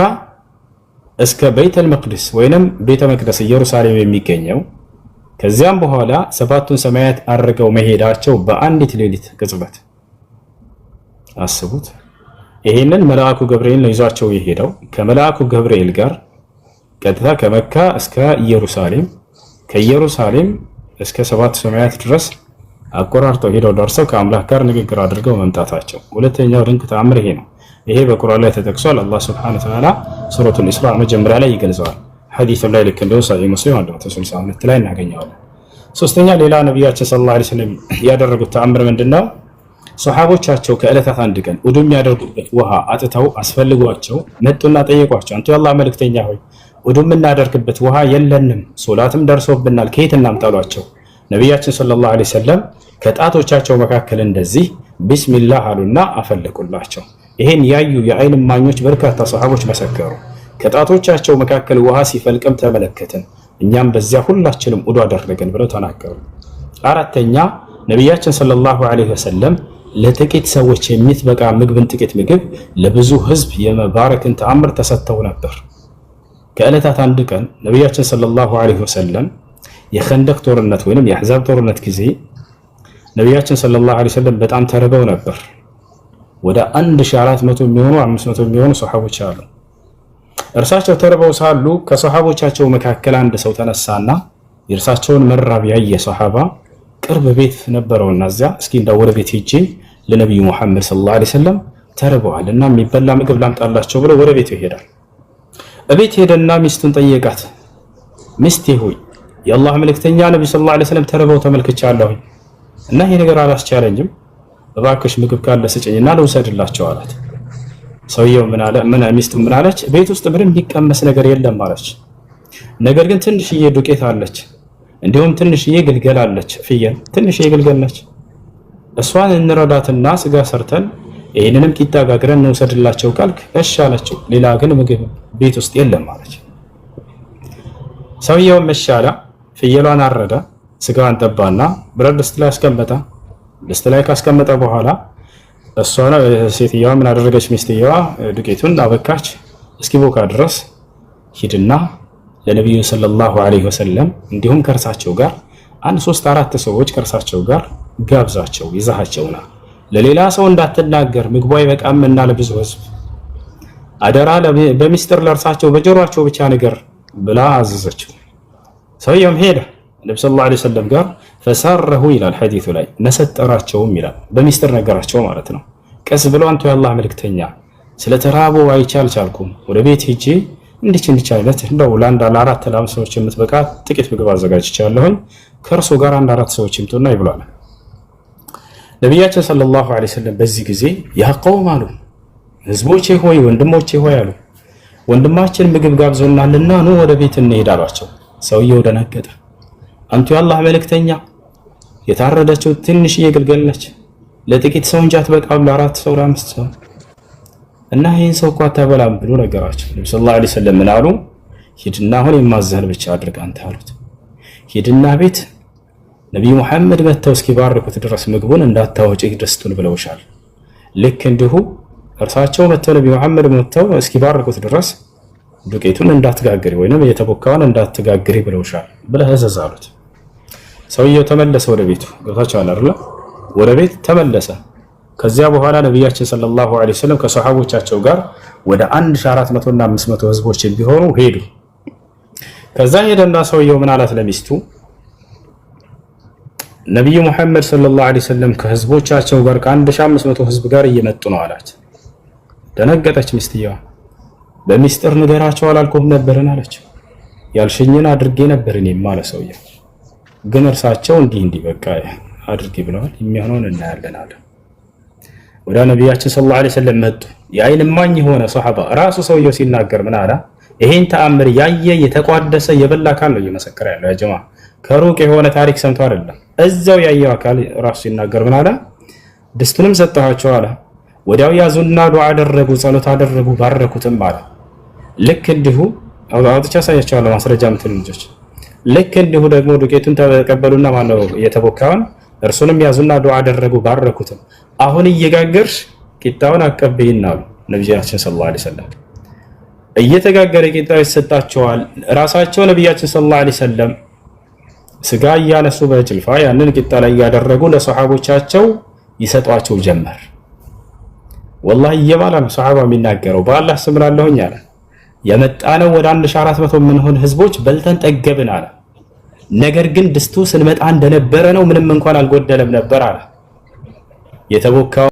እስከ ቤተል መቅደስ ወይንም ቤተ መቅደስ ኢየሩሳሌም የሚገኘው ከዚያም በኋላ ሰባቱን ሰማያት አድርገው መሄዳቸው በአንዲት ሌሊት ቅጽበት አስቡት። ይሄንን መልአኩ ገብርኤል ነው ይዟቸው የሄደው። ከመልአኩ ገብርኤል ጋር ቀጥታ ከመካ እስከ ኢየሩሳሌም ከኢየሩሳሌም እስከ ሰባት ሰማያት ድረስ አቆራርጠው ሄደው ደርሰው ከአምላክ ጋር ንግግር አድርገው መምጣታቸው ሁለተኛው ድንቅ ተአምር ይሄ ነው። ይሄ በቁርአን ላይ ተጠቅሷል። አላህ ሱብሓነሁ ወተዓላ ሱረቱል ኢስራ መጀመሪያ ላይ ይገልጸዋል። ሐዲሱ ላይ ልክ እንደው ሰሒህ ሙስሊም 162 ላይ እናገኘዋለን። ሶስተኛ ሌላ ነቢያችን ሰለላሁ ዐለይሂ ወሰለም ያደረጉት ተአምር ምንድነው? ሶሐቦቻቸው ከዕለታት አንድ ቀን ውዱ የሚያደርጉበት ውሃ አጥተው አስፈልጓቸው መጡና ጠየቋቸው። አንተ የአላህ መልእክተኛ ሆይ ውዱ የምናደርግበት ውሃ የለንም፣ ሶላትም ደርሶብናል፣ ከየት እናምጣሏቸው? ነቢያችን ሰለላሁ ዐለይሂ ወሰለም ከጣቶቻቸው መካከል እንደዚህ ቢስሚላህ አሉና አፈለቁላቸው። ይሄን ያዩ የዓይን እማኞች በርካታ ሰሃቦች መሰከሩ። ከጣቶቻቸው መካከል ውሃ ሲፈልቅም ተመለከትን፣ እኛም በዚያ ሁላችንም ውዱ አደረገን ብለው ተናገሩ። አራተኛ ነቢያችን ሰለላሁ ዐለይሂ ወሰለም ለጥቂት ሰዎች የሚትበቃ ምግብን ጥቂት ምግብ ለብዙ ህዝብ የመባረክን ተአምር ተሰጥተው ነበር። ከዕለታት አንድ ቀን ነቢያችን ሰለላሁ ዐለይሂ ወሰለም የኸንደቅ ጦርነት ወይንም የአሕዛብ ጦርነት ጊዜ ነቢያችን ሰለላሁ ዐለይሂ ወሰለም በጣም ተርበው ነበር። ወደ 1400 የሚሆኑ 500 የሚሆኑ ሷሐቦች አሉ። እርሳቸው ተርበው ሳሉ ከሷሐቦቻቸው መካከል አንድ ሰው ተነሳና የእርሳቸውን መራብ ያየ ሷሐባ ቅርብ ቤት ነበረውና እዚያ እስኪ እንዳው ወደ ቤት ሄጄ ለነብዩ መሐመድ ሰለላሁ ዐለይሂ ወሰለም ተርበዋልና የሚበላ ምግብ ላምጣላቸው ብሎ ወደ ቤቱ ይሄዳል። እቤት ሄደና ሚስቱን ጠየቃት። ሚስቴ ሆይ የአላህ መልእክተኛ ነብዩ ሰለላሁ ዐለይሂ ወሰለም ተርበው ተመልክቻለሁ እና ይሄ ነገር አላስቻለኝም፣ እባክሽ ምግብ ካለ ስጭኝና ልውሰድላቸው አላት። ሰውየው ሚስቱ ምን አለች? ቤት ውስጥ ምንም የሚቀመስ ነገር የለም አለች። ነገር ግን ትንሽዬ ዱቄት አለች፣ እንዲሁም ትንሽዬ ግልገል አለች፣ ፍየል ትንሽዬ ግልገል ነች። እሷን እንረዳትና ስጋ ሰርተን ይህንንም ቂጣ ጋግረን እንውሰድላቸው ካልክ እሺ አለችው። ሌላ ግን ምግብ ቤት ውስጥ የለም አለች። ሰውየውም እሺ አለ። ፍየሏን አረደ፣ ስጋዋን ጠባና ብረት ድስት ላይ አስቀመጠ። ድስት ላይ ካስቀመጠ በኋላ እሷ ሴትየዋ ምን አደረገች? ሚስትየዋ ዱቄቱን አበካች እስኪቦካ ድረስ ሂድና ለነብዩ ሰለላሁ ዐለይሂ ወሰለም እንዲሁም ከእርሳቸው ጋር 3-4 ሰዎች ከእርሳቸው ጋር ጋብዛቸው፣ ይዛሃቸውና ለሌላ ሰው እንዳትናገር ምግቡ አይበቃምና ለብዙ ህዝብ አደራ በሚስጥር ለእርሳቸው በጆሮአቸው ብቻ ነገር ብላ አዘዘችው። ሰውየውም ሄደ ነብዩ ሰለላሁ ዐለይሂ ወሰለም ጋር ፈሰረሁ ይላል ሐዲሱ ላይ ነሰጠራቸውም ይላል። በሚስጥር ነገራቸው ማለት ነው። ቀስ ብለው አንተ የአላህ መልእክተኛ ስለተራቡ አይቻልኩም ወደ ቤት ሄጄ እንዲች አይነት እንደው ለ4 ሰዎች የምትበቃ ጥቂት ምግብ አዘጋጅቻለሁኝ ከእርሱ ጋር 4 ሰዎች ይምጡና ይብላል። ነቢያችን ሰለላሁ ዐለይሂ ወሰለም በዚህ ጊዜ ያ ቀውም አሉ፣ ህዝቦቼ ሆይ ወንድሞቼ ሆይ አሉ፣ ወንድማችን ምግብ ጋብዞናልና ኑ ወደ ቤት እንሄድ አሏቸው። ሰውየው ደነገጠ። አንቱ የአላህ መልእክተኛ የታረደችው ትንሽዬ ግልገል ነች፣ ለጥቂት ሰው እንጂ አትበቃም ለ4 ሰው ለ5 ሰው እና ይህን ሰው እኮ አታበላም ብሎ ነገራቸው። ነብዩ ሰለላሁ ዐለይሂ ወሰለም ምን አሉ? ሂድና አሁን የማዘህን ብቻ አድርግ አንተ አሉት። ሂድና ቤት ነብዩ መሐመድ መተው እስኪባርኩት ድረስ ምግቡን እንዳታወጪ ድስቱን ብለውሻል። ልክ እንዲሁ እርሳቸው መተው ነብዩ መሐመድ መተው እስኪባርኩት ድረስ ዱቄቱን እንዳትጋግሪ ወይንም የተቦካውን እንዳትጋግሪ ብለውሻል ብለህ እዘዝ አሉት። ሰውየው ተመለሰ ወደ ቤቱ። ገብታችኋል አይደል? ወደ ቤት ተመለሰ። ከዚያ በኋላ ነብያችን ሰለላሁ ዐለይሂ ወሰለም ከሷሐቦቻቸው ጋር ወደ 1400 እና 500 ህዝቦች ቢሆኑ ሄዱ። ከዛ ሄደና ሰውየው ምን አላት ለሚስቱ? ነብዩ መሐመድ ሰለላሁ ዐለይሂ ወሰለም ከህዝቦቻቸው ጋር ከ1500 ህዝብ ጋር እየመጡ ነው አላት። ደነገጠች ሚስትየዋ። በሚስጥር ንገራቸው አላልኩም ነበርን አለች። ያልሽኝን አድርጌ ነበር እኔም አለ ሰውየው። ግን እርሳቸው እንዲህ በቃ አድርጌ ብለዋል፣ የሚሆነውን እናያለን አለ። ወደ ነቢያችን ሰለላሁ ዐለይሂ ወሰለም መጡ። የዓይን እማኝ የሆነ ሷሐባ ራሱ ሰውየው ሲናገር ምን አለ? ይሄን ተአምር ያየ የተቋደሰ የበላ አካል ነው እየመሰከረ ያለው። ያ ጀማ ከሩቅ የሆነ ታሪክ ሰምቶ አይደለም፣ እዛው ያየው አካል ራሱ ሲናገር ምን አለ? ድስቱንም ሰጠኋቸው አለ። ወዲያው ያዙና ዱዓ አደረጉ፣ ጸሎት አደረጉ፣ ባረኩትም አለ። ልክ እንዲሁ አውጥቻ ሳያቸዋለሁ ማስረጃ ምትሉ ልጆች። ልክ እንዲሁ ደግሞ ዱቄቱን ተቀበሉና ማነው የተቦካውን እርሱንም ያዙና ዱዓ አደረጉ፣ ባረኩትም። አሁን እየጋገርሽ ቂጣውን አቀብይና አሉ ነብያችን ሰለላሁ ዐለይሂ ወሰለም። እየተጋገረ ቂጣው ይሰጣቸዋል። ራሳቸው ነብያችን ሰለላሁ ዐለይሂ ወሰለም ስጋ እያነሱ በጭልፋ ያንን ቂጣ ላይ ያደረጉ ለሷሐቦቻቸው ይሰጧቸው ጀመር። ወላሂ እየባላ ነው ሷሐባ የሚናገረው። በአላህ ስም እላለሁኝ አለ የመጣነው ወደ 1400 የምንሆን ህዝቦች በልተን ጠገብን አለ። ነገር ግን ድስቱ ስንመጣ እንደነበረ ነው፣ ምንም እንኳን አልጎደለም ነበር አለ። የተቦካው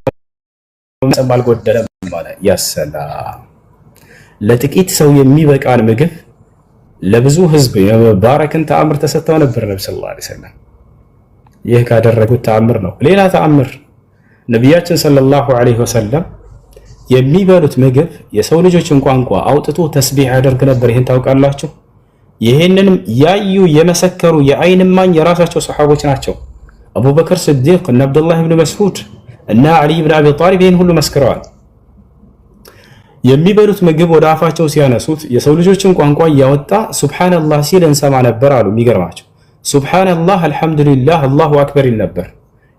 አልጎደለም ማለት ያሰላም። ለጥቂት ሰው የሚበቃን ምግብ ለብዙ ህዝብ የመባረክን ተአምር ተሰጥተው ነበር ነብዩ ሰለላሁ ዐለይሂ ወሰለም። ይህ ካደረጉት ተአምር ነው። ሌላ ተአምር ነቢያችን ሰለላሁ ዐለይሂ ወሰለም የሚበሉት ምግብ የሰው ልጆችን ቋንቋ አውጥቶ ተስቢህ ያደርግ ነበር። ይህን ታውቃላችሁ? ይህንንም ያዩ የመሰከሩ የአይን እማኝ የራሳቸው ሰሓቦች ናቸው። አቡበክር ስዲቅ እና አብዱላህ ብን መስዑድ እና ዓሊ ብን አቢ ጣሊብ ይህን ሁሉ መስክረዋል። የሚበሉት ምግብ ወደ አፋቸው ሲያነሱት የሰው ልጆችን ቋንቋ እያወጣ ሱብሓነላህ ሲል እንሰማ ነበር አሉ። የሚገርማቸው ሱብሓነላህ፣ አልሐምዱሊላህ፣ አላሁ አክበር ይል ነበር።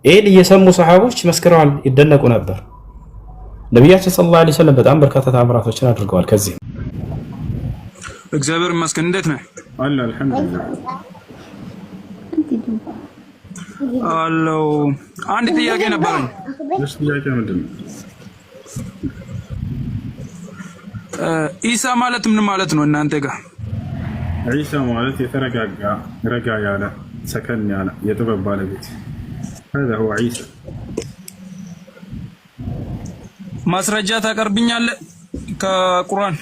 ይህን እየሰሙ ሰሓቦች መስክረዋል፣ ይደነቁ ነበር። ነቢያችን ሰለላሁ ዐለይሂ ወሰለም በጣም በርካታ ተአምራቶችን አድርገዋል። ከዚህ እግዚአብሔር ይመስገን። እንዴት ነህ? አለ አልሐምዱሊላህ አለው። አንድ ጥያቄ ነበረኝ። እሺ፣ ጥያቄ ምንድን ነው? ኢሳ ማለት ምን ማለት ነው እናንተ ጋር? ዒሳ ማለት የተረጋጋ ረጋ ያለ ሰከን ያለ የጥበብ ባለቤት هذا هو عيسى። ማስረጃ ታቀርብኛለህ ከቁርአን?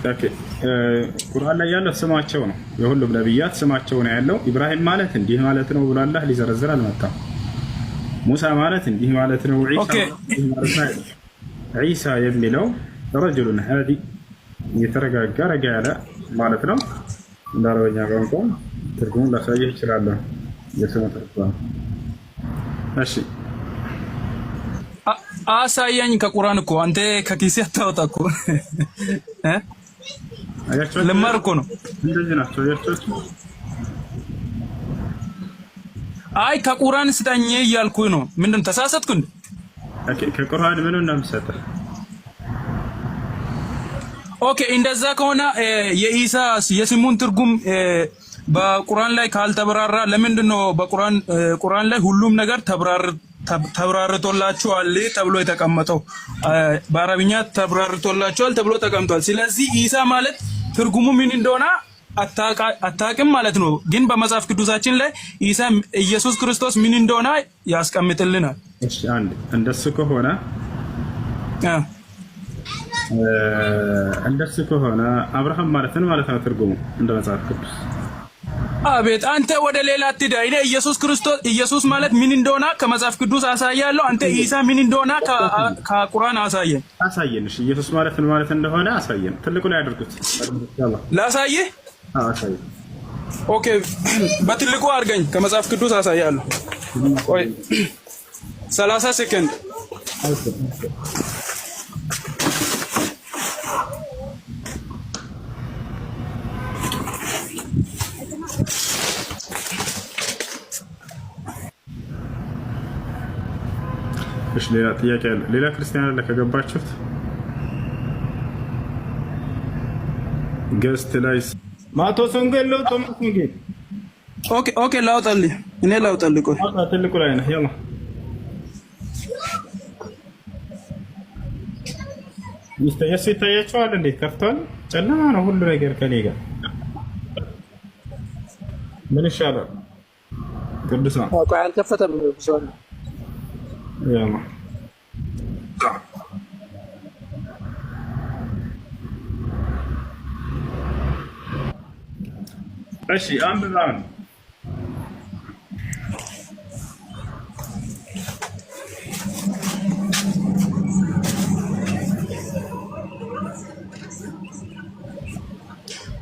ኦኬ፣ ቁርአን ላይ ያለው ስማቸው ነው። የሁሉም ነብያት ስማቸው ነው ያለው። ኢብራሂም ማለት እንዲህ ማለት ነው ብሎ አላህ ሊዘረዝር አልመጣም። ሙሳ ማለት እንዲህ ማለት ነው። ዒሳ የሚለው ረጅሉን ሃዲ የተረጋጋ ረጋ ያለ ማለት ነው። እንደ አረበኛ ቋንቋ ትርጉሙን ላሳየህ እችላለሁ። የስሙ ትርጉም እሺ፣ አሳያኝ ከቁርአን እኮ አንተ ከኪሴ አታወጣ እኮ ልማር እኮ ነው። እንደዚህ ናቸው አያቸው። አይ ከቁርአን ስጠኝ እያልኩኝ ነው። ምንድን ተሳሳትኩ እንዴ? ኦኬ፣ ከቁርአን ምን እንደምሰጠህ። ኦኬ፣ እንደዛ ከሆነ የኢሳ የስሙን ትርጉም በቁርአን ላይ ካልተብራራ ለምንድን ነው ቁርአን ላይ ሁሉም ነገር ተብራርቶላችኋል ተብሎ የተቀመጠው? በአረብኛ ተብራርቶላችኋል ተብሎ ተቀምጧል። ስለዚህ ኢሳ ማለት ትርጉሙ ምን እንደሆነ አታውቅም ማለት ነው። ግን በመጽሐፍ ቅዱሳችን ላይ ኢሳ ኢየሱስ ክርስቶስ ምን እንደሆነ ያስቀምጥልናል። እሺ፣ አንድ እንደሱ ከሆነ አብርሃም ማለት ነው ትርጉሙ እንደ መጽሐፍ ቅዱስ። አቤት አንተ ወደ ሌላ አትዳ። እኔ ኢየሱስ ማለት ምን እንደሆነ ከመጽሐፍ ቅዱስ አሳያለሁ። አንተ ኢሳ ምን እንደሆነ ከቁርአን አሳየን። እሺ፣ ኢየሱስ ማለት ምን ማለት እንደሆነ አሳየን። ትልቁ ላይ አድርጉት። ላሳየህ? አሳየን። ኦኬ፣ በትልቁ አድርገኝ። ከመጽሐፍ ቅዱስ አሳያለሁ። ቆይ 30 ሰከንድ። እሺ፣ ሌላ ጥያቄ አለ? ሌላ ክርስቲያን አለ ከገባችሁት? ገስት ላይ ማቶስ ወንጌል ነው ቶማስ ወንጌል። ኦኬ፣ ላውጣልህ። እኔ ላውጣልህ። ቆይ ትልቁ ላይ ነው። ያላ ይታያችኋል እንዴ? ከፍቷል። ጨለማ ነው ሁሉ ነገር ከኔ ጋር። ምን ይሻላል? ቅዱስ ነው። ቆይ አልከፈተም። ያማ እሺ፣ አንብባን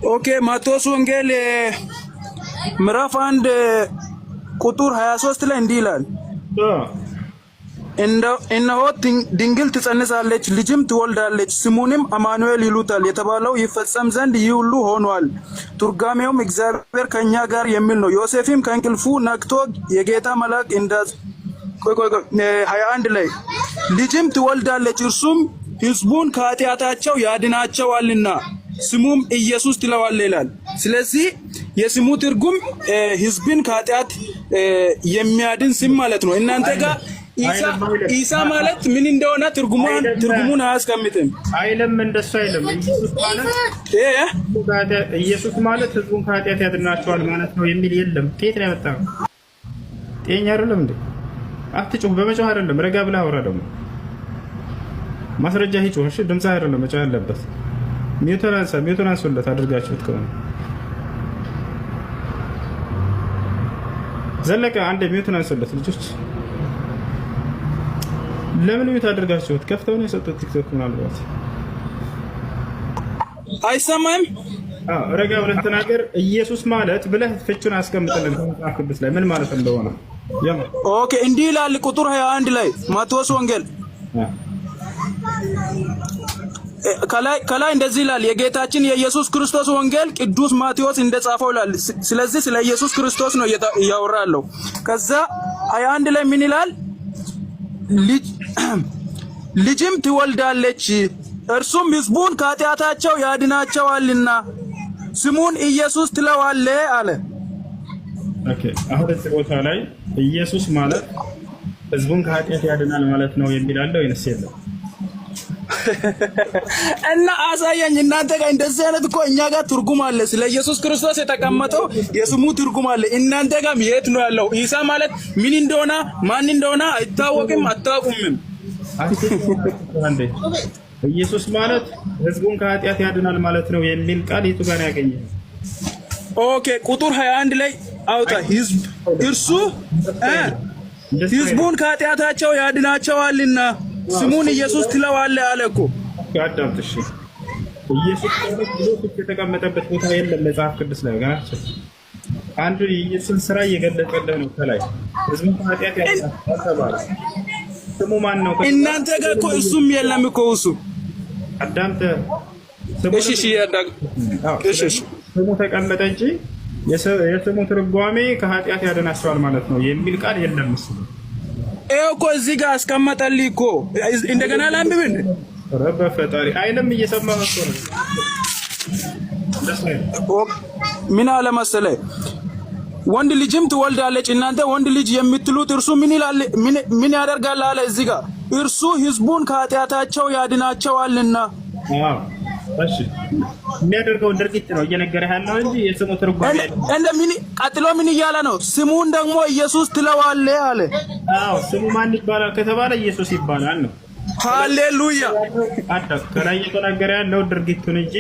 ኦኬ፣ ማቴዎስ ወንጌል ምዕራፍ 1 ቁጥር 23 ላይ እንዲህ ይላል፣ እነሆ ድንግል ትጸንሳለች፣ ልጅም ትወልዳለች፣ ስሙንም አማኑኤል ይሉታል የተባለው ይፈጸም ዘንድ ይህ ሁሉ ሆኗል። ቱርጋሜውም እግዚአብሔር ከኛ ጋር የሚል ነው። ዮሴፍም ከእንቅልፉ ነቅቶ የጌታ መልአክ 21 ላይ ልጅም ትወልዳለች፣ እርሱም ሕዝቡን ከኃጢአታቸው ያድናቸዋልና ስሙም ኢየሱስ ትለዋለህ ይላል። ስለዚህ የስሙ ትርጉም ሕዝብን ከኃጢአት የሚያድን ስም ማለት ነው። እናንተ ጋር ኢሳ ማለት ምን እንደሆነ ትርጉሙን አያስቀምጥም። አይልም፣ እንደሱ አይልም። ኢየሱስ ማለት ሕዝቡን ከኃጢአት ያድናቸዋል ማለት ነው የሚል የለም። ከየት ነው ያመጣው? ጤኛ አይደለም እንዴ? አትጩህ። በመጮህ አይደለም፣ ረጋ ብለህ አውራ። ደግሞ ማስረጃ ይጮህ። እሺ ድምጽ አይደለም መጫ ያለበት ሚዩቱን አንሱለት አድርጋችሁት ከሆነ ዘለቀ አንድ ሚዩቱን አንሱለት ልጆች። ለምን ሚዩት አድርጋችሁት? ከፍተው ነው የሰጡት ቲክቶክ ምናልባት አይሰማም። ረጋ ብለህ ተናገር። ኢየሱስ ማለት ብለህ ፍቹን አስቀምጥልን መጽሐፍ ቅዱስ ላይ ምን ማለት እንደሆነ። ኦኬ እንዲህ ይላል ቁጥር 21 ላይ ማቴዎስ ወንጌል ከላይ እንደዚህ ይላል የጌታችን የኢየሱስ ክርስቶስ ወንጌል ቅዱስ ማቴዎስ እንደጻፈው ይላል። ስለዚህ ስለ ኢየሱስ ክርስቶስ ነው እያወራለሁ። ከዛ 21 ላይ ምን ይላል? ልጅም ትወልዳለች እርሱም ሕዝቡን ከኃጢአታቸው ያድናቸዋልና ስሙን ኢየሱስ ትለዋለህ አለ። ኦኬ አሁን እዚህ ቦታ ላይ ኢየሱስ ማለት ሕዝቡን ከኃጢአት ያድናል ማለት ነው የሚላለው ወይስ የለም? እና አሳየኝ። እናንተ ጋር እንደዚህ አይነት እኮ እኛ ጋር ትርጉም አለ። ስለ ኢየሱስ ክርስቶስ የተቀመጠው የስሙ ትርጉም አለ። እናንተ ጋር የት ነው ያለው? ኢሳ ማለት ምን እንደሆነ ማን እንደሆነ አይታወቅም፣ አታውቁምም። ኢየሱስ ማለት ሕዝቡን ከኃጢአት ያድናል ማለት ነው የሚል ቃል የቱ ጋር ያገኘው? ኦኬ ቁጥር 21 ላይ አውጣ። እርሱ ሕዝቡን ከኃጢአታቸው ያድናቸዋልና ስሙን ኢየሱስ ትለዋለህ አለ እኮ። አዳምጥ። እሺ ኢየሱስ ብሎ የተቀመጠበት ቦታ የለም መጽሐፍ ቅዱስ ላይ ገናቸው። አንዱ የኢየሱስን ስራ እየገለጸልህ ነው። ከላይ ሕዝቡን ከኃጢአት ያድናል ተባለ። ስሙ ማን ነው? እናንተ ጋር እኮ እሱም የለም እኮ እሱ። አዳምጥ። እሺ ስሙ ተቀመጠ እንጂ የስሙ ትርጓሜ ከኃጢአት ያድናቸዋል ማለት ነው የሚል ቃል የለም። እሱ እኮ እዚህ ጋር አስቀመጠልኝ እኮ። እንደገና ላንብብን። ረበ ፈጣሪ አይለም እየሰማህ እኮ ነው። ምን አለ መሰለህ? ወንድ ልጅም ትወልዳለች። እናንተ ወንድ ልጅ የምትሉት እርሱ ምን ያደርጋል አለ እዚህ ጋር። እርሱ ሕዝቡን ከኃጢአታቸው ያድናቸዋልና። እሺ የሚያደርገውን ድርጊት ነው እየነገረህ ያለው እንጂ የስሙ ትርጓሜ ቀጥሎ ምን እያለ ነው? ስሙን ደግሞ ኢየሱስ ትለዋለህ አለ። አዎ ስሙ ማን ይባላል ከተባለ ኢየሱስ ይባላል ነው። ሃሌሉያ። ከላይ እየተናገረ ያለው ድርጊቱን እንጂ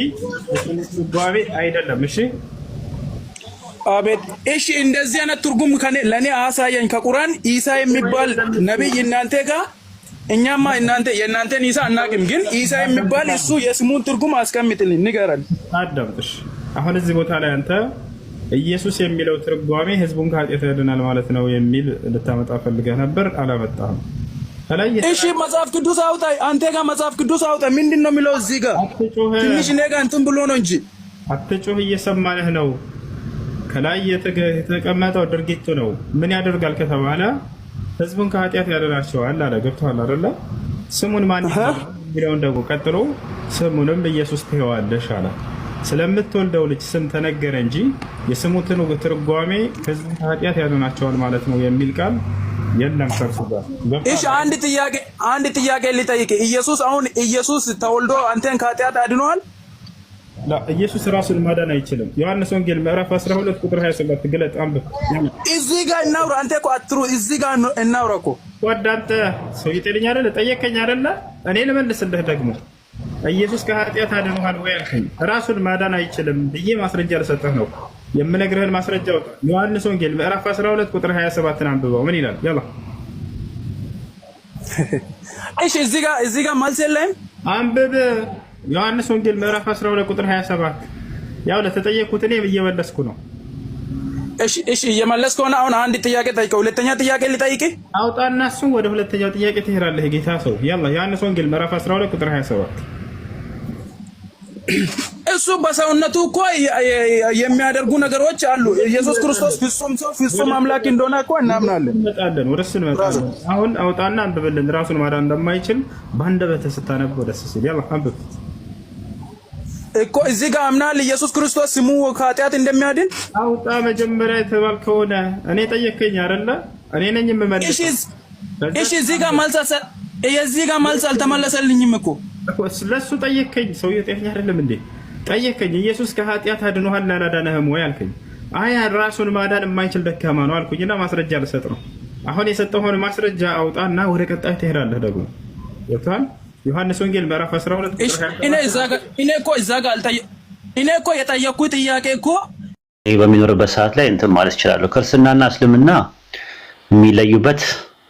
የስሙ ትርጓሜ አይደለም። እሺ አቤት። እሺ እንደዚህ አይነት ትርጉም ለኔ አሳየኝ ከቁርአን። ኢሳ የሚባል ነብይ እናንተ ጋር እኛማ የእናንተን ኢሳ አናውቅም፣ ግን ኢሳ የሚባል እሱ የስሙን ትርጉም አስቀምጥልኝ ንገረን። አዳምጥሽ። አሁን እዚህ ቦታ ላይ አንተ ኢየሱስ የሚለው ትርጓሜ ሕዝቡን ከኃጢአት ያድናል ማለት ነው የሚል ልታመጣ ፈልገህ ነበር፣ አላመጣህም። እሺ መጽሐፍ ቅዱስ አውጣ። አንተ ጋር መጽሐፍ ቅዱስ አውጣ። ምንድን ነው የሚለው እዚህ ጋር? ትንሽ እኔ ጋር እንትን ብሎ ነው እንጂ አትጮህ፣ እየሰማንህ ነው። ከላይ የተቀመጠው ድርጊቱ ነው። ምን ያደርጋል ከተባለ ሕዝቡን ከኃጢአት ያድናቸዋል አለ። ገብቶሃል አይደለ? ስሙን ማን የሚለውን ደግሞ ቀጥሎ ስሙንም ኢየሱስ ትለዋለሽ አለ። ስለምትወልደው ልጅ ስም ተነገረ እንጂ የስሙ ትርጓሜ ሕዝቡን ከኃጢአት ያድናቸዋል ማለት ነው የሚል ቃል የለም ከእርሱ ጋር። እሺ አንድ ጥያቄ ልጠይቅ። ኢየሱስ ተወልዶ አንተን ከኃጢአት አድኗል? ኢየሱስ ራሱን ማዳን አይችልም። ዮሐንስ ወንጌል ምዕራፍ 12 ቁጥር 27 ግለጥ አንብብ። እዚህ ጋር እናውራ። አንተ እኮ አትሩ። እዚህ ጋር እናውራ እኮ ወዳንተ ሰው ይጥልኝ አይደለ? ጠየቀኝ አይደለ? እኔ ልመልስልህ ደግሞ ኢየሱስ ከኃጢአት አድኗል ወይ አልከኝ። ራሱን ማዳን አይችልም ብዬ ማስረጃ ልሰጥህ ነው። የምነግርህን ማስረጃ ወጣ። ዮሐንስ ወንጌል ምዕራፍ 12 ቁጥር 27 አንብበው። ምን ይላል? ያላ እሺ እዚህ ጋር መልስ የለም። አንብብ። ዮሐንስ ወንጌል ምዕራፍ 12 ቁጥር 27። ያው ለተጠየቁት እኔ እየመለስኩ ነው። እሺ እየመለስኩ ነው። አሁን አንድ ጥያቄ ጠይቀው፣ ሁለተኛ ጥያቄ ልጠይቅ። አውጣና እሱን ወደ ሁለተኛው ጥያቄ ትሄዳለህ። ጌታ ሰው ያላ ዮሐንስ ወንጌል ምዕራፍ 12 ቁጥር 27። እሱ በሰውነቱ እኮ የሚያደርጉ ነገሮች አሉ። ኢየሱስ ክርስቶስ ፍጹም ሰው ፍጹም አምላክ እንደሆነ እኮ እናምናለን። እንመጣለን፣ ወደ እሱ እንመጣለን። አሁን አውጣና አንብብልን። ራሱን ማዳን እንደማይችል በአንደበትህ ስታነበው ደስ ሲል ያላ አንብብ እኮ። እዚህ ጋር አምናል ኢየሱስ ክርስቶስ ስሙ ከኃጢአት እንደሚያድን። አውጣ መጀመሪያ የተባል ከሆነ እኔ ጠየቀኝ አይደለ? እኔ ነኝ የምመልስ። እሺ እዚህ ጋር መልስ አልተመለሰልኝም እኮ። ስለሱ ጠየቀኝ። ሰውዬው ጤነኛ አይደለም እንዴ? ጠየቀኝ። ኢየሱስ ከኃጢአት አድኖሃል አላዳነህም ወይ አልከኝ። አይ ራሱን ማዳን የማይችል ደካማ ነው አልኩኝና ማስረጃ ልሰጥ ነው። አሁን የሰጠውን ማስረጃ አውጣና ወደ ቀጣይ ትሄዳለህ። ደግሞ ወጣን ዮሐንስ ወንጌል ምዕራፍ 12 እኔ እኮ የጠየኩት ጥያቄ እኮ በሚኖርበት ሰዓት ላይ እንትን ማለት ይችላል። ክርስትናና እስልምና የሚለዩበት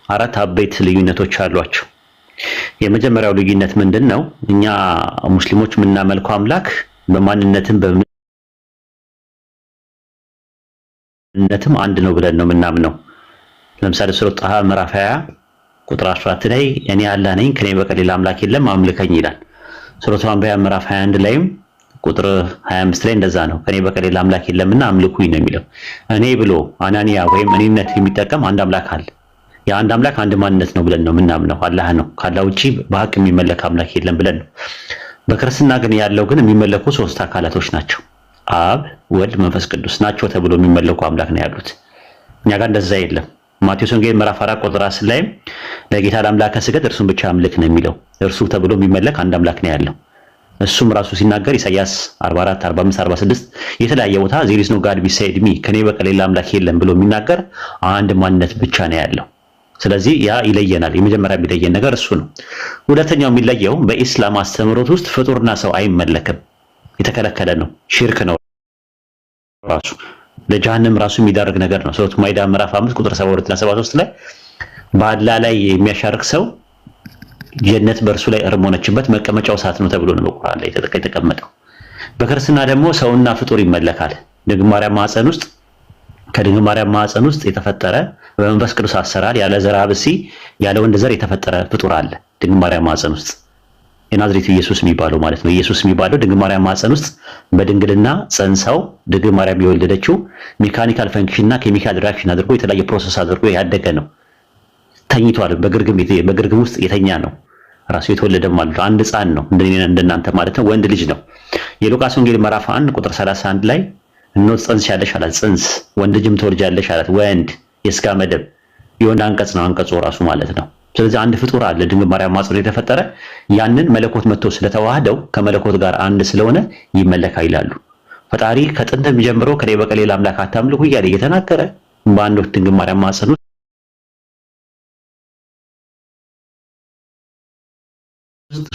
4 አበይት ልዩነቶች አሏቸው። የመጀመሪያው ልዩነት ምንድነው? እኛ ሙስሊሞች የምናመልከው አምላክ በማንነትም በእምነትም አንድ ነው ብለን ነው የምናምነው። ለምሳሌ ሱረቱ ጣሃ ምዕራፍ 20 ቁጥር 14 ላይ እኔ አላህ ነኝ ከኔ በቀር ሌላ አምላክ የለም አምልከኝ ይላል። ሱረቱ አንቢያ ምዕራፍ 21 ላይም ቁጥር 25 ላይ እንደዛ ነው። ከኔ በቀር ሌላ አምላክ የለምና አምልኩኝ ነው የሚለው። እኔ ብሎ አናንያ ወይም እኔነት የሚጠቀም አንድ አምላክ አለ። የአንድ አምላክ አንድ ማንነት ነው ብለን ነው የምናምነው። አላህ ነው። ካላህ ውጪ በሐቅ የሚመለክ አምላክ የለም ብለን ነው። በክርስትና ግን ያለው ግን የሚመለኩ 3 አካላቶች ናቸው። አብ፣ ወልድ፣ መንፈስ ቅዱስ ናቸው ተብሎ የሚመለኩ አምላክ ነው ያሉት። እኛ ጋር እንደዛ የለም። ማቴዎስ ወንጌል ምዕራፍ 4 ቁጥር 10 ላይ ለጌታ ለአምላከ ስገድ እርሱን ብቻ አምልክ ነው የሚለው። እርሱ ተብሎ የሚመለክ አንድ አምላክ ነው ያለው። እሱም ራሱ ሲናገር ኢሳይያስ 44 45 46 የተለያየ ቦታ there is no God beside me ከኔ በቀር ሌላ አምላክ የለም ብሎ የሚናገር አንድ ማንነት ብቻ ነው ያለው። ስለዚህ ያ ይለየናል። የመጀመሪያ የሚለየን ነገር እሱ ነው። ሁለተኛው የሚለየው በኢስላም አስተምህሮት ውስጥ ፍጡርና ሰው አይመለክም፣ የተከለከለ ነው። ሽርክ ነው ራሱ ለጀሃነም ራሱ የሚዳርግ ነገር ነው። ሱረቱ ማኢዳ ምዕራፍ 5 ቁጥር 72 እና 73 ላይ በአላህ ላይ የሚያሻርክ ሰው ጀነት በእርሱ ላይ እርም ሆነችበት መቀመጫው እሳት ነው ተብሎ ነው በቁርአን ላይ የተቀመጠው። በክርስትና ደግሞ ሰውና ፍጡር ይመለካል። ድንግል ማርያም ማህፀን ውስጥ ከድንግል ማርያም ማህፀን ውስጥ የተፈጠረ በመንፈስ ቅዱስ አሰራር ያለ ዘር አብሲ ያለ ወንድ ዘር የተፈጠረ ፍጡር አለ ድንግል ማርያም ማህፀን ውስጥ። የናዝሬቱ ኢየሱስ የሚባለው ማለት ነው። ኢየሱስ የሚባለው ድንግል ማርያም ማህፀን ውስጥ በድንግልና ጸንሳው ድንግል ማርያም የወለደችው ሜካኒካል ፈንክሽንና ኬሚካል ሪአክሽን አድርጎ የተለያየ ፕሮሰስ አድርጎ ያደገ ነው። ተኝቷል። በግርግም ውስጥ የተኛ ነው። ራሱ የተወለደ ማለት ነው። አንድ ሕፃን ነው እንደናንተ ማለት ነው። ወንድ ልጅ ነው። የሉቃስ ወንጌል ምዕራፍ 1 ቁጥር 31 ላይ እነሆ ትጸንሻለሽ አላት። ጽንስ ወንድ ልጅም ትወልጃለሽ አላት። ወንድ የስጋ መደብ የወንድ አንቀጽ ነው። አንቀጹ ራሱ ማለት ነው። ስለዚህ አንድ ፍጡር አለ ድንግል ማርያም ማህፀን የተፈጠረ። ያንን መለኮት መጥቶ ስለተዋህደው ከመለኮት ጋር አንድ ስለሆነ ይመለካ ይላሉ። ፈጣሪ ከጥንትም ጀምሮ ከኔ በቀር ሌላ አምላክ አታምልኩ እያለ እየተናገረ በአንድ ወቅት ድንግል ማርያም ማህፀን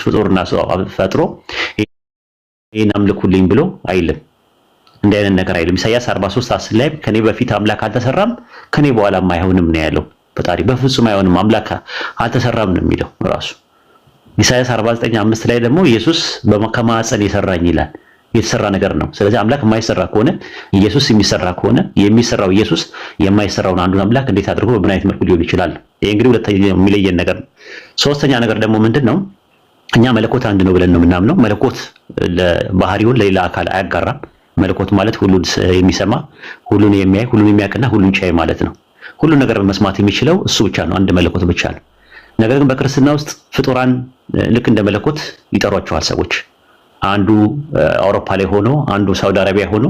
ፍጡርና ሰው ፈጥሮ ይሄን አምልኩልኝ ብሎ አይልም። እንደ አይነት ነገር አይልም። ኢሳይያስ 43:10 ላይ ከኔ በፊት አምላክ አልተሰራም ከኔ በኋላም አይሆንም ነው ያለው። ፈጣሪ በፍጹም አይሆንም አምላክ አልተሰራም ነው የሚለው ራሱ። ኢሳይያስ 49:5 ላይ ደግሞ ኢየሱስ ከማህፀን የሰራኝ ይላል። የተሰራ ነገር ነው። ስለዚህ አምላክ የማይሰራ ከሆነ ኢየሱስ የሚሰራ ከሆነ የሚሰራው ኢየሱስ የማይሰራውን አንዱን አምላክ እንዴት አድርጎ በምን አይነት መልኩ ሊሆን ይችላል? ይሄ እንግዲህ ሁለተኛ የሚለየን ነገር ነው። ሶስተኛ ነገር ደግሞ ምንድነው? እኛ መለኮት አንድ ነው ብለን ነው የምናምነው። መለኮት ባህሪውን ለሌላ አካል አያጋራም። መለኮት ማለት ሁሉን የሚሰማ፣ ሁሉን የሚያይ፣ ሁሉን የሚያውቅና ሁሉን ቻይ ማለት ነው። ሁሉን ነገር መስማት የሚችለው እሱ ብቻ ነው። አንድ መለኮት ብቻ ነው። ነገር ግን በክርስትና ውስጥ ፍጡራን ልክ እንደ መለኮት ይጠሯቸዋል ሰዎች። አንዱ አውሮፓ ላይ ሆኖ፣ አንዱ ሳውዲ አረቢያ ሆኖ፣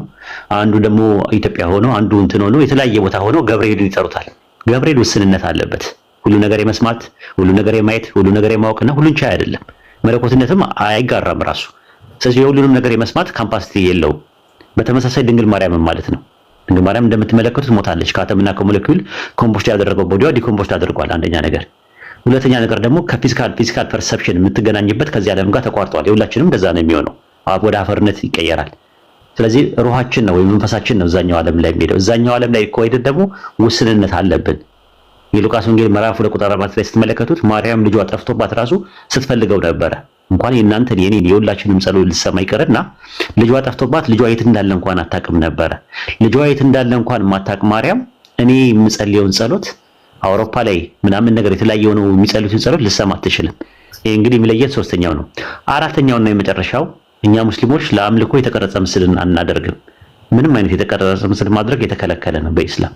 አንዱ ደግሞ ኢትዮጵያ ሆኖ፣ አንዱ እንትን ሆኖ የተለያየ ቦታ ሆኖ ገብርኤልን ይጠሩታል። ገብርኤል ውስንነት አለበት። ሁሉ ነገር የመስማት፣ ሁሉ ነገር የማየት፣ ሁሉ ነገር የማወቅና ሁሉን ቻይ አይደለም። መለኮትነትም አይጋራም ራሱ። ስለዚህ የሁሉንም ነገር የመስማት ካፓሲቲ የለውም። በተመሳሳይ ድንግል ማርያም ማለት ነው። ድንግል ማርያም እንደምትመለከቱት ሞታለች። ከአተምና ከሞለኪውል ኮምፖስት ያደረገው ቦዲዋ ዲኮምፖስት አድርጓል። አንደኛ ነገር። ሁለተኛ ነገር ደግሞ ከፊዚካል ፐርሰፕሽን የምትገናኝበት ከዚህ ዓለም ጋር ተቋርጧል። የሁላችንም እንደዛ ነው የሚሆነው። ወደ አፈርነት ይቀየራል። ስለዚህ ሩሃችን ነው ወይም መንፈሳችን ነው እዛኛው ዓለም ላይ የሚሄደው። እዛኛው ዓለም ላይ ከወይደት ደግሞ ውስንነት አለብን። የሉቃስ ወንጌል ምዕራፍ 2 ቁጥር 4 ላይ ስትመለከቱት ማርያም ልጇ ጠፍቶባት ራሱ ስትፈልገው ነበረ። እንኳን የእናንተን የኔን የሁላችንም ጸሎት ልትሰማ ይቀርና ልጇ ጠፍቶባት ልጇ የት እንዳለ እንኳን አታውቅም ነበረ። ልጇ የት እንዳለ እንኳን ማታውቅ ማርያም እኔ የምጸልየውን ጸሎት አውሮፓ ላይ ምናምን ነገር የተለያየ ነው የሚጸልዩትን ጸሎት ልትሰማ አትችልም። ይሄ እንግዲህ የሚለየት ሶስተኛው ነው። አራተኛውና የመጨረሻው እኛ ሙስሊሞች ለአምልኮ የተቀረጸ ምስልን አናደርግም። ምንም አይነት የተቀረጸ ምስል ማድረግ የተከለከለ ነው በኢስላም።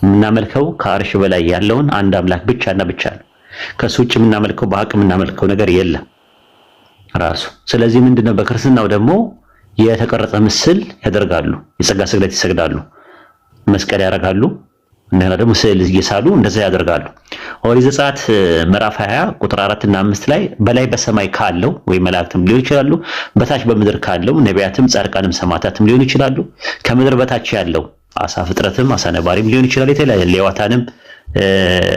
የምናመልከው ከአርሽ በላይ ያለውን አንድ አምላክ ብቻና ብቻ ነው። ከሱ ውጭ የምናመልከው በሐቅ የምናመልከው ነገር የለም ራሱ። ስለዚህ ምንድነው በክርስትናው ደግሞ የተቀረጸ ምስል ያደርጋሉ። የጸጋ ስግደት ይሰግዳሉ፣ መስቀል ያደርጋሉ፣ እንደገና ደግሞ ስዕል እየሳሉ እንደዛ ያደርጋሉ። ኦሪት ዘጸአት ምዕራፍ 20 ቁጥር 4 እና 5 ላይ በላይ በሰማይ ካለው ወይ መላእክትም ሊሆን ይችላሉ፣ በታች በምድር ካለው ነቢያትም ጻድቃንም ሰማዕታትም ሊሆኑ ይችላሉ። ከምድር በታች ያለው አሳ ፍጥረትም አሳ ነባሪም ሊሆን ይችላል፣ የተለያየ ሌዋታንም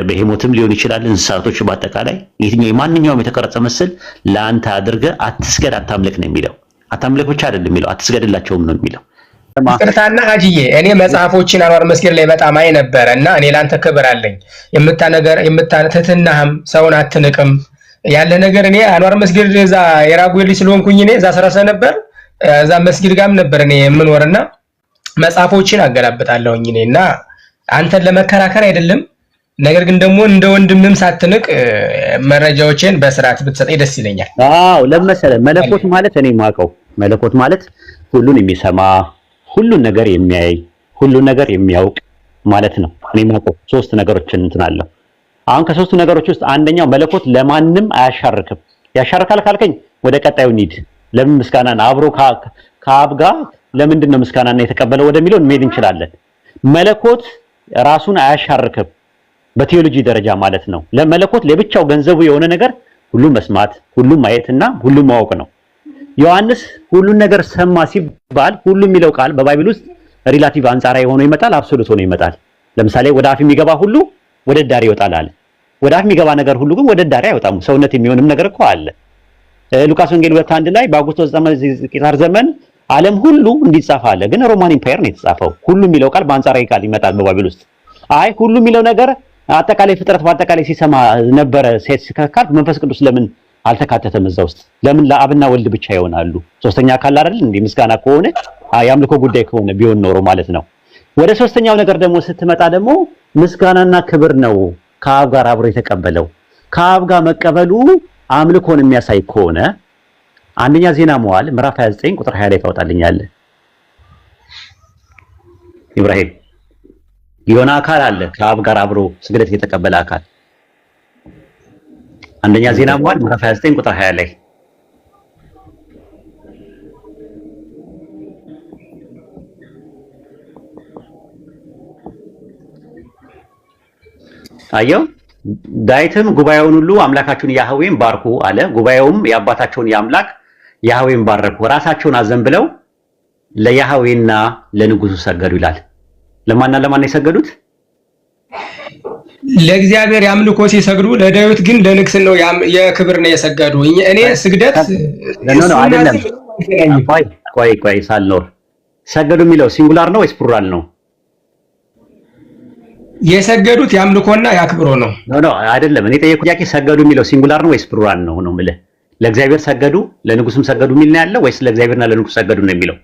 በሄሞትም ሊሆን ይችላል፣ እንስሳቶች በአጠቃላይ የትኛው ማንኛውም የተቀረጸ ምስል ለአንተ አድርገህ አትስገድ አታምልክ ነው የሚለው። አታምልክ ብቻ አይደለም የሚለው አትስገድላቸውም ነው የሚለው። ቅርታና ሀጂዬ እኔ መጽሐፎችን አንዋር መስጊድ ላይ በጣም አይ ነበረ እና እኔ ላንተ ክብር አለኝ። የምታነትትናህም ሰውን አትንቅም ያለ ነገር እኔ አንዋር መስጊድ እዛ የራጉኤል ስለሆንኩኝ እኔ እዛ ሰራሰ ነበር እዛ መስጊድ ጋርም ነበር እኔ የምኖርና መጽሐፎችን አገላብጣለሁኝ እኔና አንተን ለመከራከር አይደለም። ነገር ግን ደግሞ እንደ ወንድምም ሳትንቅ መረጃዎችን በስርዓት ብትሰጠኝ ደስ ይለኛል። አዎ ለምሳሌ መለኮት ማለት እኔ ማቀው መለኮት ማለት ሁሉን የሚሰማ ሁሉን ነገር የሚያይ ሁሉን ነገር የሚያውቅ ማለት ነው። እኔ ማቀው ሶስት ነገሮችን እንትናለሁ። አሁን ከሶስቱ ነገሮች ውስጥ አንደኛው መለኮት ለማንም አያሻርክም። ያሻርካል ካልከኝ ወደ ቀጣዩ ኒድ ለምን ምስጋናን አብሮ ከአብ ጋር ለምንድን ነው ምስጋናን የተቀበለው ወደሚለው እንሄድ እንችላለን። መለኮት ራሱን አያሻርክም በቴዎሎጂ ደረጃ ማለት ነው። ለመለኮት ለብቻው ገንዘቡ የሆነ ነገር ሁሉም መስማት ሁሉም ማየትና ሁሉም ማወቅ ነው። ዮሐንስ ሁሉን ነገር ሰማ ሲባል ሁሉ የሚለው ቃል በባይብል ውስጥ ሪላቲቭ አንጻራዊ ሆኖ ይመጣል፣ አብሶሉት ሆኖ ይመጣል። ለምሳሌ ወደ አፍ የሚገባ ሁሉ ወደ ዳር ይወጣል አለ። ወደ አፍ የሚገባ ነገር ሁሉ ግን ወደ ዳር አይወጣም። ሰውነት የሚሆንም ነገር እኮ አለ። ሉቃስ ወንጌል 2:1 ላይ በአውጉስጦስ ዘመን ቄሳር ዘመን ዓለም ሁሉ እንዲጻፍ አለ። ግን ሮማን ኢምፓየር ነው የተጻፈው። ሁሉ የሚለው ቃል በአንጻራዊ ቃል ይመጣል በባይብል ውስጥ። አይ ሁሉ የሚለው ነገር አጠቃላይ ፍጥረት በአጠቃላይ ሲሰማ ነበረ ሲካካል መንፈስ ቅዱስ ለምን አልተካተተም እዛ ውስጥ? ለምን ለአብና ወልድ ብቻ ይሆናሉ? ሶስተኛ አካል አይደል እንዴ? ምስጋና ከሆነ የአምልኮ ጉዳይ ከሆነ ቢሆን ኖሮ ማለት ነው። ወደ ሶስተኛው ነገር ደግሞ ስትመጣ ደግሞ ምስጋናና ክብር ነው ከአብ ጋር አብሮ የተቀበለው። ከአብ ጋር መቀበሉ አምልኮን የሚያሳይ ከሆነ አንደኛ ዜና መዋዕል ምዕራፍ 29 ቁጥር 20 ላይ ታወጣልኛለህ። ኢብራሂም የሆነ አካል አለ ከአብ ጋር አብሮ ስግደት የተቀበለ አካል። አንደኛ ዜና መዋዕል ምዕራፍ 29 ቁጥር 20 ላይ አየው። ዳዊትም ጉባኤውን ሁሉ አምላካችሁን ያህዌን ባርኩ አለ። ጉባኤውም የአባታቸውን የአምላክ ያህዌን ባረኩ፣ ራሳቸውን አዘንብለው ለያህዌና ለንጉሱ ሰገዱ ይላል። ለማንና ለማን የሰገዱት? ለእግዚአብሔር ያምልኮ ሲሰግዱ፣ ለዳዊት ግን ለንግስናው የክብር ነው የሰገዱ። እኔ ስግደት ነው አይደለም። ቆይ ሳልኖር ሰገዱ የሚለው ሲንጉላር ነው ወይስ ፕሉራል ነው? የሰገዱት ያምልኮና ያክብሮ ነው። ኖ አይደለም። እኔ ጠየቁት ጥያቄ ሰገዱ የሚለው ሲንጉላር ነው ወይስ ፕሉራል ነው ነው የምልህ። ለእግዚአብሔር ሰገዱ ለንጉሱም ሰገዱ የሚል ነው ያለው ወይስ ለእግዚአብሔርና ለንጉሱ ሰገዱ ነው የሚለው?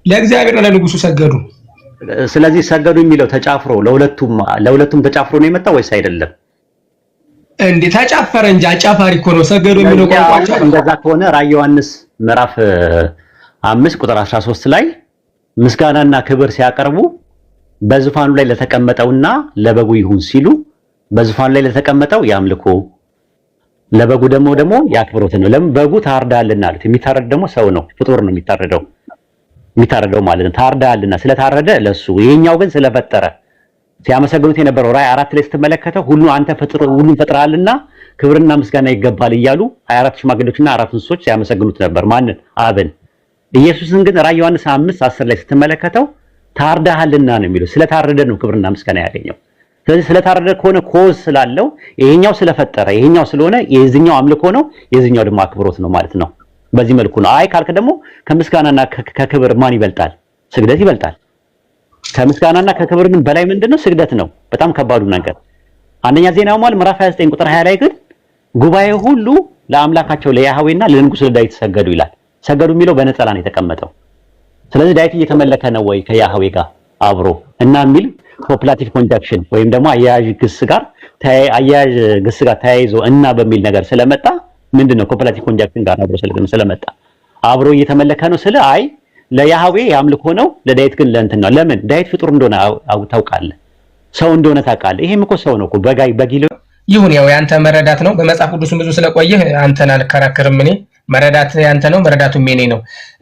ለእግዚአብሔርና ለንጉሱ ሰገዱ። ስለዚህ ሰገዱ የሚለው ተጫፍሮ ለሁለቱም ተጫፍሮ ነው የመጣው ወይስ አይደለም? እንዴ ተጫፈረ እንጂ አጫፋሪ እኮ ነው ሰገዱ የሚለው ቋንቋ። እንደዛ ከሆነ ራዕየ ዮሐንስ ምዕራፍ 5 ቁጥር 13 ላይ ምስጋናና ክብር ሲያቀርቡ በዙፋኑ ላይ ለተቀመጠውና ለበጉ ይሁን ሲሉ በዙፋኑ ላይ ለተቀመጠው ያምልኮ ለበጉ ደግሞ ያክብሮት ነው። ለምን በጉ ታርዳልና አሉት። የሚታረድ ደግሞ ሰው ነው፣ ፍጡር ነው የሚታረደው ማለት ነው። ታርዳልና ስለታረደ ለሱ። ይሄኛው ግን ስለፈጠረ ሲያመሰግኑት የነበረው ራዕይ 4 ላይ ስትመለከተው ሁሉን ፈጥረሃልና ክብርና ምስጋና ይገባል እያሉ 24 ሽማግሌዎችና 4 እንስሶች ሲያመሰግኑት ነበር። ማንን? አብን። ኢየሱስን ግን ራዕይ ዮሐንስ 5:10 ላይ ስትመለከተው ታርዳሃልና ነው የሚለው። ስለታረደ ነው ክብርና ምስጋና ያገኘው። ስለዚህ ስለታረደ ከሆነ ኮዝ ስላለው ይሄኛው ስለፈጠረ ይሄኛው ስለሆነ የዚህኛው አምልኮ ነው፣ የዚህኛው ደግሞ አክብሮት ነው ማለት ነው። በዚህ መልኩ ነው። አይ ካልክ ደግሞ ከምስጋናና ከክብር ማን ይበልጣል? ስግደት ይበልጣል። ከምስጋናና ከክብር ምን በላይ ምንድነው? ስግደት ነው። በጣም ከባዱ ነገር። አንደኛ ዜና መዋዕል ምዕራፍ 29 ቁጥር 20 ላይ ግን ጉባኤ ሁሉ ለአምላካቸው ለያህዌና ለንጉሱ ለዳዊት ሰገዱ ይላል። ሰገዱ የሚለው በነጠላ ነው የተቀመጠው። ስለዚህ ዳዊት እየተመለከ ነው ወይ ከያህዌ ጋር አብሮ እና የሚል ኮፕላቲቭ ኮንጃክሽን ወይም ደግሞ አያያዥ ግስ ጋር ተያይዞ እና በሚል ነገር ስለመጣ ምንድነው ኮፕላቲቭ ኮንጃክሽን ጋር አብሮ ስለመጣ አብሮ እየተመለከ ነው። ስለ አይ ለያህዌ ያምልኮ ነው፣ ለዳዊት ግን ለእንትን ነው። ለምን? ዳዊት ፍጡር እንደሆነ ታውቃለህ፣ ሰው እንደሆነ ታውቃለህ። ይሄም እኮ ሰው ነው እኮ በጊሎ ይሁን። ያው ያንተ መረዳት ነው። በመጽሐፍ ቅዱስም ብዙ ስለቆየህ አንተን አልከራከርም እኔ። መረዳት ያንተ ነው፣ መረዳቱም የኔ ነው።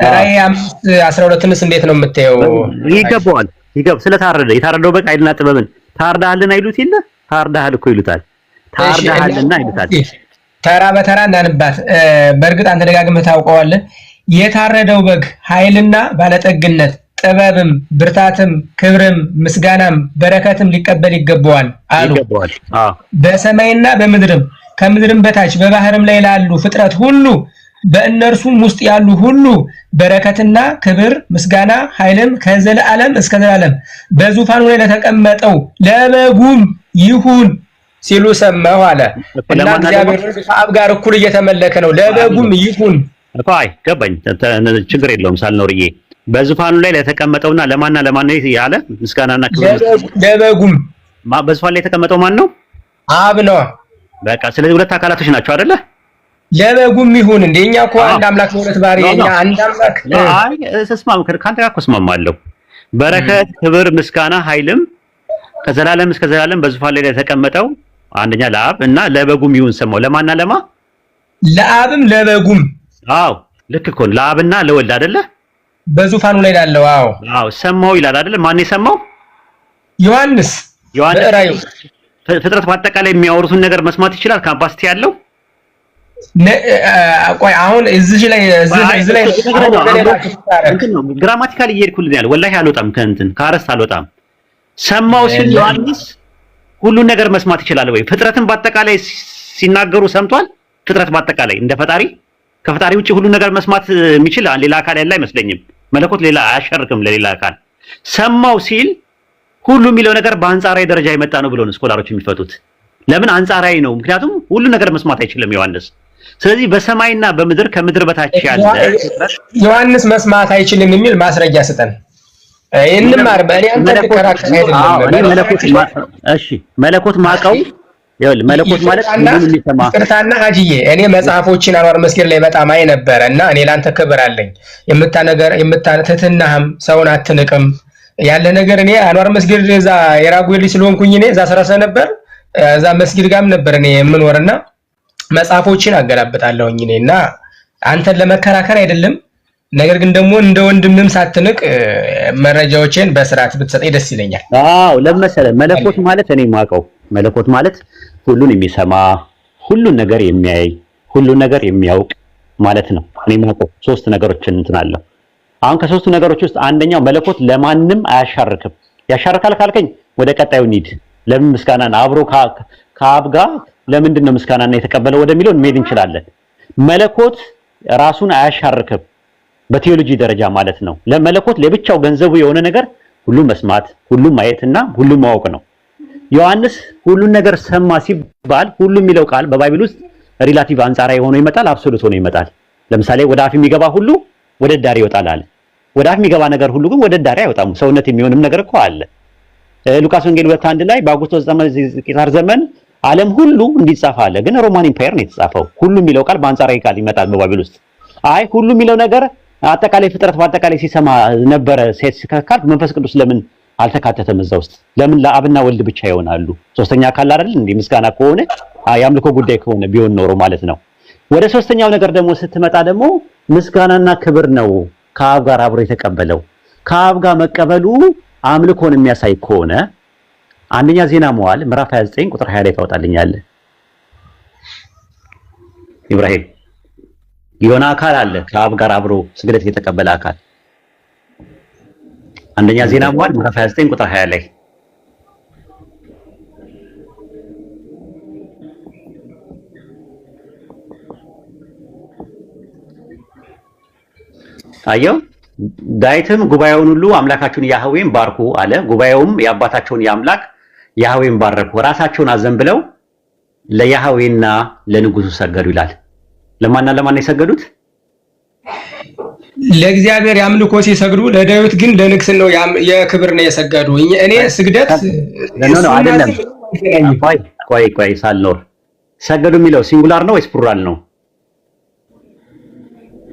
ራዕይ 5:12ንስ እንዴት ነው የምታየው? ይገባዋል። ስለታረደ የታረደው በግ ኃይልና ጥበብን ታርዳሃልና ይሉት የለ ታርዳሃል እኮ ይሉታል። ታርዳሃልና ይሉታል። ተራ በተራ እናንባት። በእርግጥ አንተ ደጋግመህ ታውቀዋለህ። የታረደው በግ ኃይልና ባለጠግነት ጥበብም ብርታትም ክብርም ምስጋናም በረከትም ሊቀበል ይገባዋል አሉ። በሰማይና በምድርም ከምድርም በታች በባህርም ላይ ላሉ ፍጥረት ሁሉ በእነርሱም ውስጥ ያሉ ሁሉ በረከትና ክብር ምስጋና ኃይልም ከዘላለም እስከ ዘላለም በዙፋኑ ላይ ለተቀመጠው ለበጉም ይሁን ሲሉ ሰማሁ አለ። እና እግዚአብሔር ከአብ ጋር እኩል እየተመለከ ነው። ለበጉም ይሁን አይ ገባኝ። ችግር የለውም ሳልኖርዬ በዙፋኑ ላይ ለተቀመጠውና ለማንና ለማን ነው ያለ? ምስጋናና ክብር ለበጉም። በዙፋኑ ላይ የተቀመጠው ማን ነው? አብ ነው። በቃ ስለዚህ ሁለት አካላቶች ናቸው አይደለ? ለበጉም ይሁን እንደኛ እኮ አንድ አምላክ በሁለት ባህሪ የኛ አንድ አምላክ። አይ ተስማም ከአንተ ጋር እኮ እስማማለሁ። በረከት ክብር ምስጋና ኃይልም ከዘላለም እስከ ዘላለም በዙፋኑ ላይ ለተቀመጠው አንደኛ ለአብ እና ለበጉም ይሁን ሰማው። ለማንና ለማ? ለአብም ለበጉም። አዎ ልክ እኮ ለአብና ለወልድ አይደለ? በዙፋኑ ላይ ያለው አዎ ሰማው ይላል አይደለ? ማን የሰማው? ዮሐንስ በራእዩ። ፍጥረት በአጠቃላይ የሚያወሩትን ነገር መስማት ይችላል ካፓሲቲ ያለው። ቆይ አሁን እዚህ ላይ ግራማቲካሊ እየሄድኩልኝ ያለ ወላሂ አልወጣም ከእንትን ከአረስት አልወጣም። ሰማው ሲል ዮሐንስ ሁሉን ነገር መስማት ይችላል ወይ? ፍጥረትን በአጠቃላይ ሲናገሩ ሰምቷል? ፍጥረት በአጠቃላይ እንደ ፈጣሪ ከፈጣሪ ውጪ ሁሉን ነገር መስማት የሚችል ሌላ አካል ያለ አይመስለኝም። መለኮት ሌላ አያሸርክም ለሌላ አካል። ሰማው ሲል ሁሉ የሚለው ነገር በአንጻራዊ ደረጃ የመጣ ነው ብሎ ነው ስኮላሮች የሚፈቱት። ለምን አንጻራዊ ነው? ምክንያቱም ሁሉ ነገር መስማት አይችልም ዮሐንስ። ስለዚህ በሰማይና በምድር ከምድር በታች ያለ ዮሐንስ መስማት አይችልም የሚል ማስረጃ ስጠን። ይሄንም አርበ እኔ አንተ ተከራከረ አይደለም። መለኮት ማቀው ይኸውልህ መለኮት ማለት ሁሉን የሚሰማ ቅርታና ሀጂዬ እኔ መጽሐፎችን አንዋር መስጊድ ላይ በጣም አይ ነበር እና እኔ ላንተ ክብር አለኝ። የምታነትህናህም ሰውን አትንቅም ያለ ነገር እኔ አንዋር መስጊድ እዛ የራጉኤል ስለሆንኩኝ እኔ እዛ ሰራሰ ነበር እዛ መስጊድ ጋርም ነበር እኔ የምኖርና መጽሐፎችን አገላብጣለሁኝ እኔና አንተን ለመከራከር አይደለም። ነገር ግን ደግሞ እንደ ወንድምም ሳትንቅ መረጃዎችን በስርዓት ብትሰጠኝ ደስ ይለኛል። አዎ ለምሳሌ መለኮት ማለት እኔ ማቀው መለኮት ማለት ሁሉን የሚሰማ ሁሉን ነገር የሚያይ ሁሉን ነገር የሚያውቅ ማለት ነው። እኔ ማቀው ሶስት ነገሮችን እንትን አለው። አሁን ከሶስቱ ነገሮች ውስጥ አንደኛው መለኮት ለማንም አያሻርክም። ያሻርካል ካልከኝ ወደ ቀጣዩ ኒድ ለምን ምስጋናና አብሮ ከአብ ጋር ለምንድን ነው ምስጋናና የተቀበለው ወደሚለው እንሄድ እንችላለን። መለኮት ራሱን አያሻርክም በቴዎሎጂ ደረጃ ማለት ነው። ለመለኮት ለብቻው ገንዘቡ የሆነ ነገር ሁሉም መስማት ሁሉም ማየትና ሁሉም ማወቅ ነው። ዮሐንስ ሁሉን ነገር ሰማ ሲባል ሁሉ የሚለው ቃል በባይብል ውስጥ ሪላቲቭ አንጻራዊ ሆኖ ይመጣል፣ አብሶሉት ሆኖ ይመጣል። ለምሳሌ ወደ አፍ የሚገባ ሁሉ ወደ ዳር ይወጣል አለ። ወደ አፍ የሚገባ ነገር ሁሉ ግን ወደ ዳር አይወጣም። ሰውነት የሚሆንም ነገር እኮ አለ። ሉቃስ ወንጌል 2:1 ላይ በአውጉስጦስ ቄሳር ዘመን ዓለም ሁሉ እንዲጻፍ አለ። ግን ሮማን ኢምፓየር ነው የተጻፈው። ሁሉ የሚለው ቃል በአንጻራዊ ቃል ይመጣል በባይብል ውስጥ። አይ ሁሉ የሚለው ነገር አጠቃላይ ፍጥረት በአጠቃላይ ሲሰማ ነበረ ሲካካል መንፈስ ቅዱስ ለምን አልተካተተም እዛ ውስጥ? ለምን ለአብና ወልድ ብቻ ይሆናሉ? ሶስተኛ አካል አይደል እንዴ? ምስጋና ከሆነ የአምልኮ ጉዳይ ከሆነ ቢሆን ኖሮ ማለት ነው። ወደ ሶስተኛው ነገር ደግሞ ስትመጣ ደግሞ ምስጋናና ክብር ነው ከአብ ጋር አብሮ የተቀበለው። ከአብ ጋር መቀበሉ አምልኮን የሚያሳይ ከሆነ አንደኛ ዜና መዋዕል ምዕራፍ 29 ቁጥር 20 ላይ ታወጣልኛለህ። ኢብራሂም የሆነ አካል አለ ከአብ ጋር አብሮ ስግደት የተቀበለ አካል። አንደኛ ዜና መዋዕል ምዕራፍ 29 ቁጥር 20 ላይ አየው። ዳዊትም ጉባኤውን ሁሉ አምላካችሁን ያህዌን ባርኩ አለ። ጉባኤውም የአባታቸውን የአምላክ ያህዌን ባረኩ፣ ራሳቸውን አዘንብለው ለያህዌና ለንጉሱ ሰገዱ ይላል። ለማንና ለማን የሰገዱት? ለእግዚአብሔር ያምልኮ ሲሰግዱ፣ ለዳዊት ግን ለንግስናው የክብር ነው የሰገዱ። እኔ ስግደት አይደለም። ቆይ ሳልኖር ሰገዱ የሚለው ሲንጉላር ነው ወይስ ፕሉራል ነው?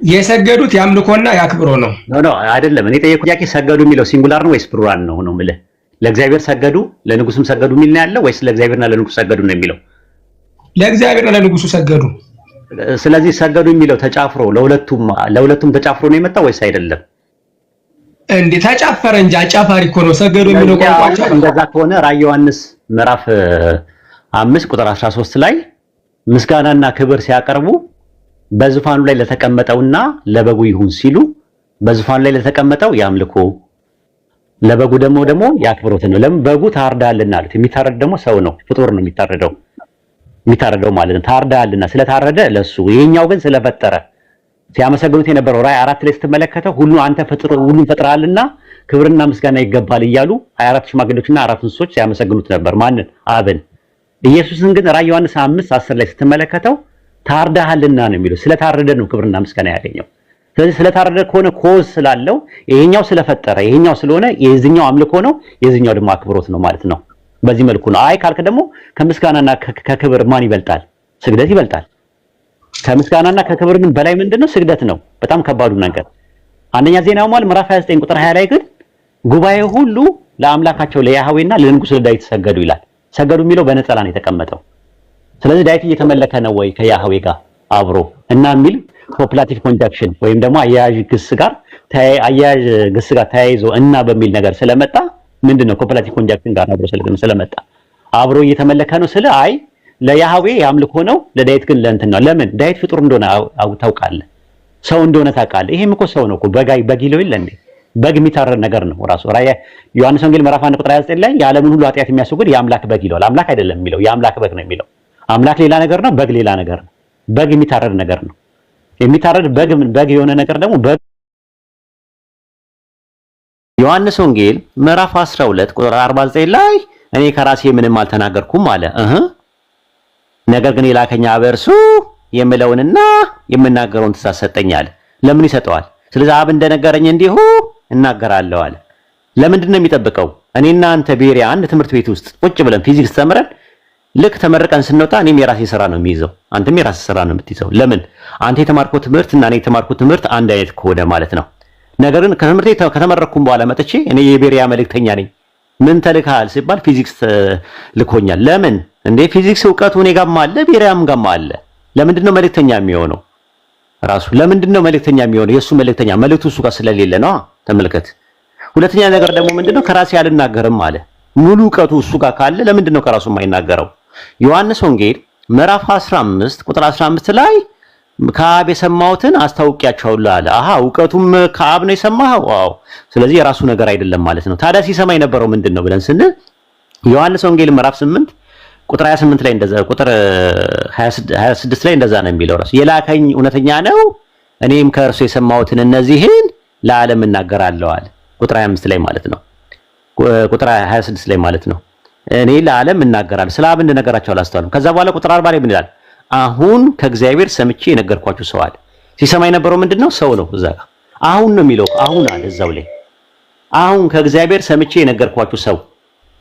የሰገዱት ያምልኮና ያክብሮ ነው። ኖ አይደለም። እኔ ጠየቁት ጥያቄ ሰገዱ የሚለው ሲንጉላር ነው ወይስ ፕሉራል ነው ነው የምልህ። ለእግዚአብሔር ሰገዱ ለንጉሱም ሰገዱ የሚል ነው ያለው ወይስ ለእግዚአብሔርና ለንጉሱ ሰገዱ ነው የሚለው? ለእግዚአብሔርና ለንጉሱ ሰገዱ። ስለዚህ ሰገዱ የሚለው ተጫፍሮ ለሁለቱም ተጫፍሮ ነው የመጣው ወይስ አይደለም? እንዴ ተጫፈረ እንጂ አጫፋሪ እኮ ነው ሰገዱ የሚለው ቋንቋቸው። እንደዛ ከሆነ ራዕየ ዮሐንስ ምዕራፍ 5 ቁጥር 13 ላይ ምስጋናና ክብር ሲያቀርቡ በዙፋኑ ላይ ለተቀመጠውና ለበጉ ይሁን ሲሉ በዙፋኑ ላይ ለተቀመጠው የአምልኮ ለበጉ ደግሞ ያክብሮት ነው። ለምን በጉ ታርዳልና አሉት። የሚታረድ ደግሞ ሰው ነው፣ ፍጡር ነው የሚታረደው ማለት ነው። ታርዳልና ስለታረደ ለሱ። ይሄኛው ግን ስለፈጠረ ሲያመሰግኑት የነበረው ራእይ 4 ላይ ስትመለከተው ሁሉን ፈጥረሃልና ክብርና ምስጋና ይገባል እያሉ 24 ሽማግሌዎችና 4 እንስሶች ሲያመሰግኑት ነበር። ማንን? አብን። ኢየሱስን ግን ራእይ ዮሐንስ 5:10 ላይ ስትመለከተው ታርዳሃልና ነው የሚለው። ስለታረደ ነው ክብርና ምስጋና ያገኘው። ስለዚህ ስለታረደ ከሆነ ኮዝ ስላለው ይሄኛው ስለፈጠረ ይሄኛው ስለሆነ የዚህኛው አምልኮ ነው፣ የዚህኛው ደግሞ አክብሮት ነው ማለት ነው። በዚህ መልኩ ነው። አይ ካልክ ደግሞ ከምስጋናና ከክብር ማን ይበልጣል? ስግደት ይበልጣል። ከምስጋናና ከክብር ግን በላይ ምንድነው? ስግደት ነው። በጣም ከባዱ ነገር። አንደኛ ዜና መዋዕል ምዕራፍ 29 ቁጥር 20 ላይ ግን ጉባኤ ሁሉ ለአምላካቸው ለያህዌና ለንጉሥ ለዳዊት ሰገዱ ይላል። ሰገዱ የሚለው በነጠላ ነው የተቀመጠው። ስለዚህ ዳዊት እየተመለከ ነው ወይ ከያህዌ ጋር አብሮ እና የሚል ኮፕላቲቭ ኮንጃክሽን ወይም ደግሞ አያያዥ ግስ ጋር ተያይዞ እና በሚል ነገር ስለመጣ ምንድነው ኮፕላቲቭ ኮንጃክሽን ጋር አብሮ ስለመጣ አብሮ እየተመለከ ነው ስለ አይ ለያህዌ ያምልኮ ነው፣ ለዳዊት ግን ለእንትን ነው። ለምን? ዳዊት ፍጡር እንደሆነ ታውቃለህ፣ ሰው እንደሆነ ታውቃለህ። ይሄም እኮ ሰው ነው እኮ በግ ይለው የለ እንዴ? በግ የሚታረድ ነገር ነው ራሱ። ራእይ ዮሐንስ ወንጌል ምዕራፍ 1 ቁጥር 29 ላይ የዓለምን ሁሉ ኃጢአት የሚያስወግድ የአምላክ በግ ይለዋል። አምላክ አይደለም የሚለው የአምላክ በግ ነው የሚለው። አምላክ ሌላ ነገር ነው፣ በግ ሌላ ነገር ነው። በግ የሚታረድ ነገር ነው። የሚታረድ በግ የሆነ ነገር ደግሞ በግ ዮሐንስ ወንጌል ምዕራፍ 12 ቁጥር 49 ላይ እኔ ከራሴ ምንም አልተናገርኩም አለ። ነገር ግን የላከኝ አብ እርሱ የምለውንና የምናገረውን ትእዛዝ ሰጠኝ አለ። ለምን ይሰጠዋል? ስለዚህ አብ እንደነገረኝ እንዲሁ እናገራለሁ አለ። ለምንድን ነው የሚጠብቀው? እኔና አንተ ብሔርያ አንድ ትምህርት ቤት ውስጥ ቁጭ ብለን ፊዚክስ ተምረን ልክ ተመርቀን ስንወጣ እኔም የራሴ ስራ ነው የሚይዘው፣ አንተም የራሴ ስራ ነው የምትይዘው። ለምን? አንተ የተማርከው ትምህርት እና እኔ የተማርኩት ትምህርት አንድ አይነት ከሆነ ማለት ነው። ነገር ግን ከትምህርት ቤት ከተመረኩም በኋላ መጥቼ እኔ የብሔርያ መልእክተኛ ነኝ። ምን ተልካል ሲባል ፊዚክስ ልኮኛል። ለምን? እንዴ ፊዚክስ እውቀቱ እኔ ጋርም አለ ብሔርያም ጋርም አለ። ለምንድን ነው መልእክተኛ የሚሆነው? ራሱ ለምንድን ነው መልእክተኛ የሚሆነው? የሱ መልእክተኛ መልእክቱ እሱ ጋር ስለሌለ ነው። ተመልከት። ሁለተኛ ነገር ደግሞ ምንድነው? ከራሴ አልናገርም አለ። ሙሉ እውቀቱ እሱ ጋር ካለ ለምንድን ነው ከራሱ የማይናገረው? ዮሐንስ ወንጌል ምዕራፍ 15 ቁጥር 15 ላይ ከአብ የሰማሁትን አስታውቂያቸዋለሁ አለ። እውቀቱም ከአብ ነው የሰማኸው? አዎ። ስለዚህ የራሱ ነገር አይደለም ማለት ነው። ታዲያ ሲሰማ የነበረው ምንድን ነው ብለን ስንል ዮሐንስ ወንጌል ምዕራፍ 8 ቁጥር 28 ላይ እንደዛ ቁጥር 26 ላይ እንደዛ ነው የሚለው ራሱ የላከኝ እውነተኛ ነው፣ እኔም ከእርሱ የሰማሁትን እነዚህን ለዓለም እናገራለሁ አለ። ቁጥር 25 ላይ ማለት ነው። ቁጥር 26 ላይ ማለት ነው። እኔ ለዓለም እናገራለሁ። ስለ አብ እንደነገራቸው አላስተዋሉም። ከዛ በኋላ ቁጥር 40 ላይ ምን ይላል? አሁን ከእግዚአብሔር ሰምቼ የነገርኳችሁ ሰው አለ። ሲሰማ የነበረው ምንድነው? ሰው ነው። እዛ ጋር አሁን ነው የሚለው። አሁን አለ እዛው ላይ አሁን ከእግዚአብሔር ሰምቼ የነገርኳችሁ ሰው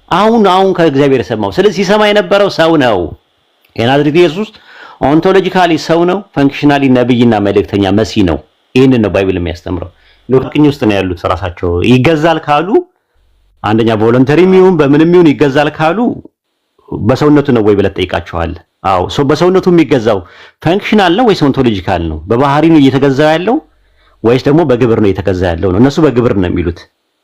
አሁን ከእግዚአብሔር ሰማው። ስለዚህ ሲሰማ የነበረው ሰው ነው። የናዝሬቱ ኢየሱስ ኦንቶሎጂካሊ ሰው ነው፣ ፈንክሽናሊ ነብይና መልእክተኛ መሲ ነው። ይህንን ነው ባይብል የሚያስተምረው። ልቅኝ ውስጥ ነው ያሉት ራሳቸው ይገዛል ካሉ አንደኛ ቮለንተሪም ይሁን በምንም ይሁን ይገዛል ካሉ በሰውነቱ ነው ወይ ብለህ ትጠይቃቸዋለህ። አዎ ሰው በሰውነቱ የሚገዛው ፈንክሽናል ነው ወይስ ኦንቶሎጂካል ነው? በባህሪ ነው እየተገዛ ያለው ወይስ ደግሞ በግብር ነው እየተገዛ ያለው ነው? እነሱ በግብር ነው የሚሉት።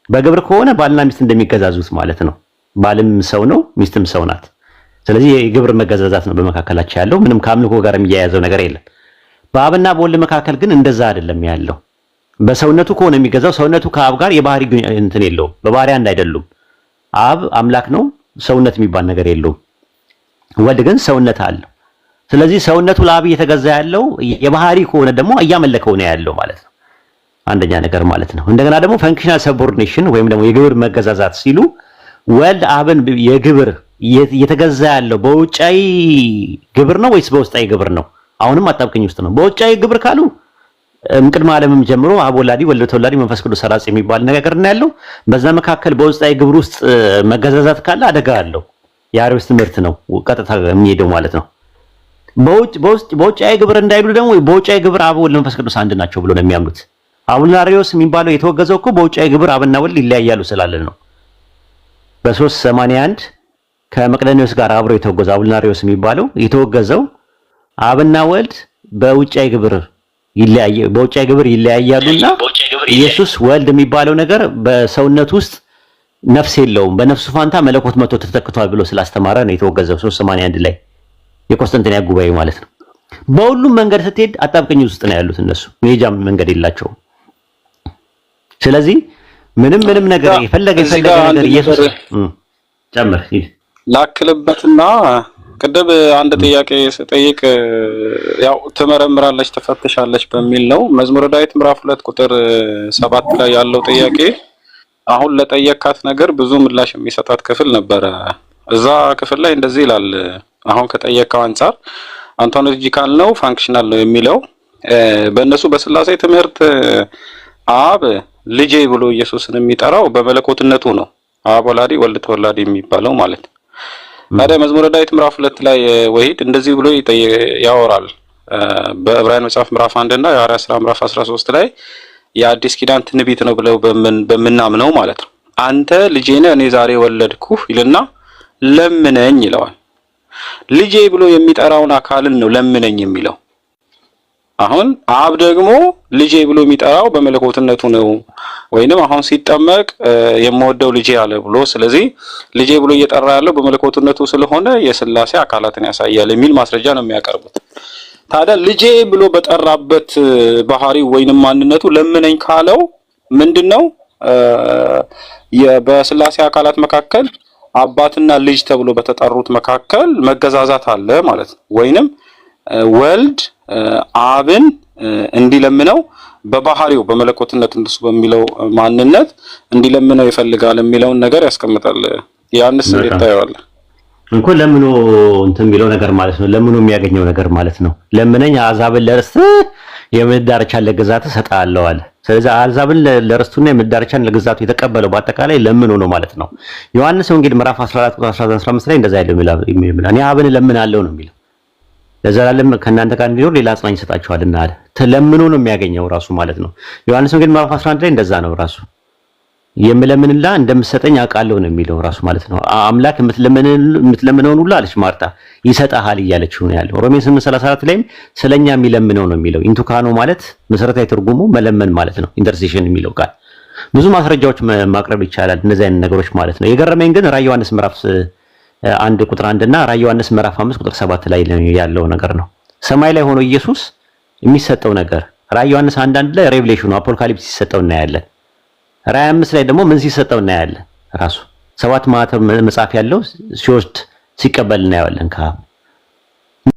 በግብር ከሆነ ባልና ሚስት እንደሚገዛዙት ማለት ነው። ባልም ሰው ነው፣ ሚስትም ሰው ናት። ስለዚህ የግብር መገዛዛት ነው በመካከላቸው ያለው። ምንም ከአምልኮ ጋር የሚያያዘው ነገር የለም። በአብና በወልድ መካከል ግን እንደዛ አይደለም ያለው። በሰውነቱ ከሆነ የሚገዛው ሰውነቱ ከአብ ጋር የባህሪ እንትን የለውም። በባህሪ አንድ አይደሉም። አብ አምላክ ነው፣ ሰውነት የሚባል ነገር የለውም። ወልድ ግን ሰውነት አለው። ስለዚህ ሰውነቱ ለአብ እየተገዛ ያለው የባህሪ ከሆነ ደግሞ እያመለከው ነው ያለው ማለት ነው። አንደኛ ነገር ማለት ነው። እንደገና ደግሞ ፈንክሽናል ሰቦርዲኔሽን ወይም ደግሞ የግብር መገዛዛት ሲሉ ወልድ አብን የግብር እየተገዛ ያለው በውጫዊ ግብር ነው ወይስ በውስጣዊ ግብር ነው? አሁንም አጣብቀኝ ውስጥ ነው። በውጫዊ ግብር ካሉ እምቅድመ ዓለምም ጀምሮ አብ ወላዲ ወልድ ተወላዲ መንፈስ ቅዱስ ሰራጺ የሚባል ነገር ነው ያለው። በዛ መካከል በውስጣዊ ግብር ውስጥ መገዛዛት ካለ አደጋ አለው። የአርዮስ ትምህርት ነው ቀጥታ የሚሄደው ማለት ነው። በውጫዊ ግብር እንዳይሉ ደግሞ በውጫዊ ግብር አብ ወልድ መንፈስ ቅዱስ አንድ ናቸው ብሎ ነው የሚያምኑት። አቡልናሪዮስ የሚባለው የተወገዘው እኮ በውጫዊ ግብር አብና ወልድ ይለያያሉ ስላለን ነው። በ381 ከመቅደኒዮስ ጋር አብሮ የተወገዘው አቡልናሪዮስ የሚባለው የተወገዘው አብና ወልድ በውጫዊ ግብር ይለያያሉና ኢየሱስ ወልድ የሚባለው ነገር በሰውነት ውስጥ ነፍስ የለውም፣ በነፍሱ ፋንታ መለኮት መጥቶ ተተክቷል ብሎ ስላስተማረ ነው የተወገዘው 381 ላይ የኮንስታንቲኒያ ጉባኤ ማለት ነው። በሁሉም መንገድ ስትሄድ አጣብቀኝ ውስጥ ነው ያሉት እነሱ፣ መሄጃ መንገድ የላቸውም። ስለዚህ ምንም ነገር የፈለገ ነገር ኢየሱስ ጨምር ላክልበትና ቅድም አንድ ጥያቄ ስጠይቅ ያው ትመረምራለች ትፈትሻለች በሚል ነው። መዝሙረ ዳዊት ምዕራፍ 2 ቁጥር 7 ላይ ያለው ጥያቄ አሁን ለጠየካት ነገር ብዙ ምላሽ የሚሰጣት ክፍል ነበረ። እዛ ክፍል ላይ እንደዚህ ይላል። አሁን ከጠየካው አንፃር አንቶሎጂካል ነው ፋንክሽናል ነው የሚለው በእነሱ በስላሴ ትምህርት አብ ልጄ ብሎ ኢየሱስን የሚጠራው በመለኮትነቱ ነው። አብ ወላዲ ወልድ ተወላዲ የሚባለው ማለት ነው። ታዲያ መዝሙረ ዳዊት ምዕራፍ 2 ላይ ወሂድ እንደዚህ ብሎ ያወራል። በዕብራውያን መጽሐፍ ምዕራፍ 1 እና የሐዋርያት ሥራ ምዕራፍ 13 ላይ የአዲስ ኪዳን ትንቢት ነው ብለው በምናምነው ማለት ነው። አንተ ልጄ ነህ እኔ ዛሬ ወለድኩህ ይልና ለምነኝ ይለዋል። ልጄ ብሎ የሚጠራውን አካልን ነው ለምነኝ የሚለው። አሁን አብ ደግሞ ልጄ ብሎ የሚጠራው በመለኮትነቱ ነው። ወይንም አሁን ሲጠመቅ የምወደው ልጄ አለ ብሎ ስለዚህ ልጄ ብሎ እየጠራ ያለው በመለኮትነቱ ስለሆነ የስላሴ አካላትን ያሳያል የሚል ማስረጃ ነው የሚያቀርቡት። ታዲያ ልጄ ብሎ በጠራበት ባህሪው ወይንም ማንነቱ ለምነኝ ካለው ምንድነው? በስላሴ አካላት መካከል አባትና ልጅ ተብሎ በተጠሩት መካከል መገዛዛት አለ ማለት ነው። ወይንም ወልድ አብን እንዲለምነው በባህሪው በመለኮትነት እንደሱ በሚለው ማንነት እንዲለምነው ይፈልጋል የሚለውን ነገር ያስቀምጣል። ያንስ ይታያል እንኳን ለምኖ እንትን የሚለው ነገር ማለት ነው። ለምኖ የሚያገኘው ነገር ማለት ነው። ለምነኝ አሕዛብን ለርስት የምድዳርቻ ለግዛት ሰጣለው አለ። ስለዚህ አሕዛብን ለርስቱና የምድዳርቻን ለግዛቱ የተቀበለው በአጠቃላይ ለምኖ ነው ማለት ነው። ዮሐንስ ወንጌል ምዕራፍ 14 ቁጥር 15 ላይ እንደዛ ይላል። እኔ አብን ለምናለው ነው የሚለው። ለዘላለም ከእናንተ ጋር እንዲኖር ሌላ አጽናኝ ይሰጣችኋልና አለ። ተለምኖ ነው የሚያገኘው ራሱ ማለት ነው። ዮሐንስ ወንጌል ምዕራፍ 11 ላይ እንደዛ ነው ራሱ የምለምንላ እንደምትሰጠኝ አውቃለሁ ነው የሚለው ራሱ ማለት ነው። አምላክ የምትለምነውን ሁሉ አለች ማርታ ይሰጣሃል እያለችው ነው ያለው። ሮሜ 8:34 ላይም ስለኛ የሚለምነው ነው የሚለው። ኢንቱካኖ ማለት መሰረታዊ ትርጉሙ መለመን ማለት ነው። ኢንተርሴሽን የሚለው ቃል ብዙ ማስረጃዎች ማቅረብ ይቻላል እነዚህ አይነት ነገሮች ማለት ነው። የገረመኝ ግን ራዕይ ዮሐንስ ምዕራፍ 1 ቁጥር 1 እና ራዕይ ዮሐንስ ምዕራፍ 5 ቁጥር 7 ላይ ያለው ነገር ነው። ሰማይ ላይ ሆኖ ኢየሱስ የሚሰጠው ነገር ራዕይ ዮሐንስ 1 ላይ ሬቨሌሽኑ አፖካሊፕስ ሲሰጠው እናያለን። ራዕይ 5 ላይ ደግሞ ምን ሲሰጠው እናያለን። ራሱ 7 ማኅተም መጽሐፍ ያለው ሲወስድ ሲቀበል እናያለን ከአብ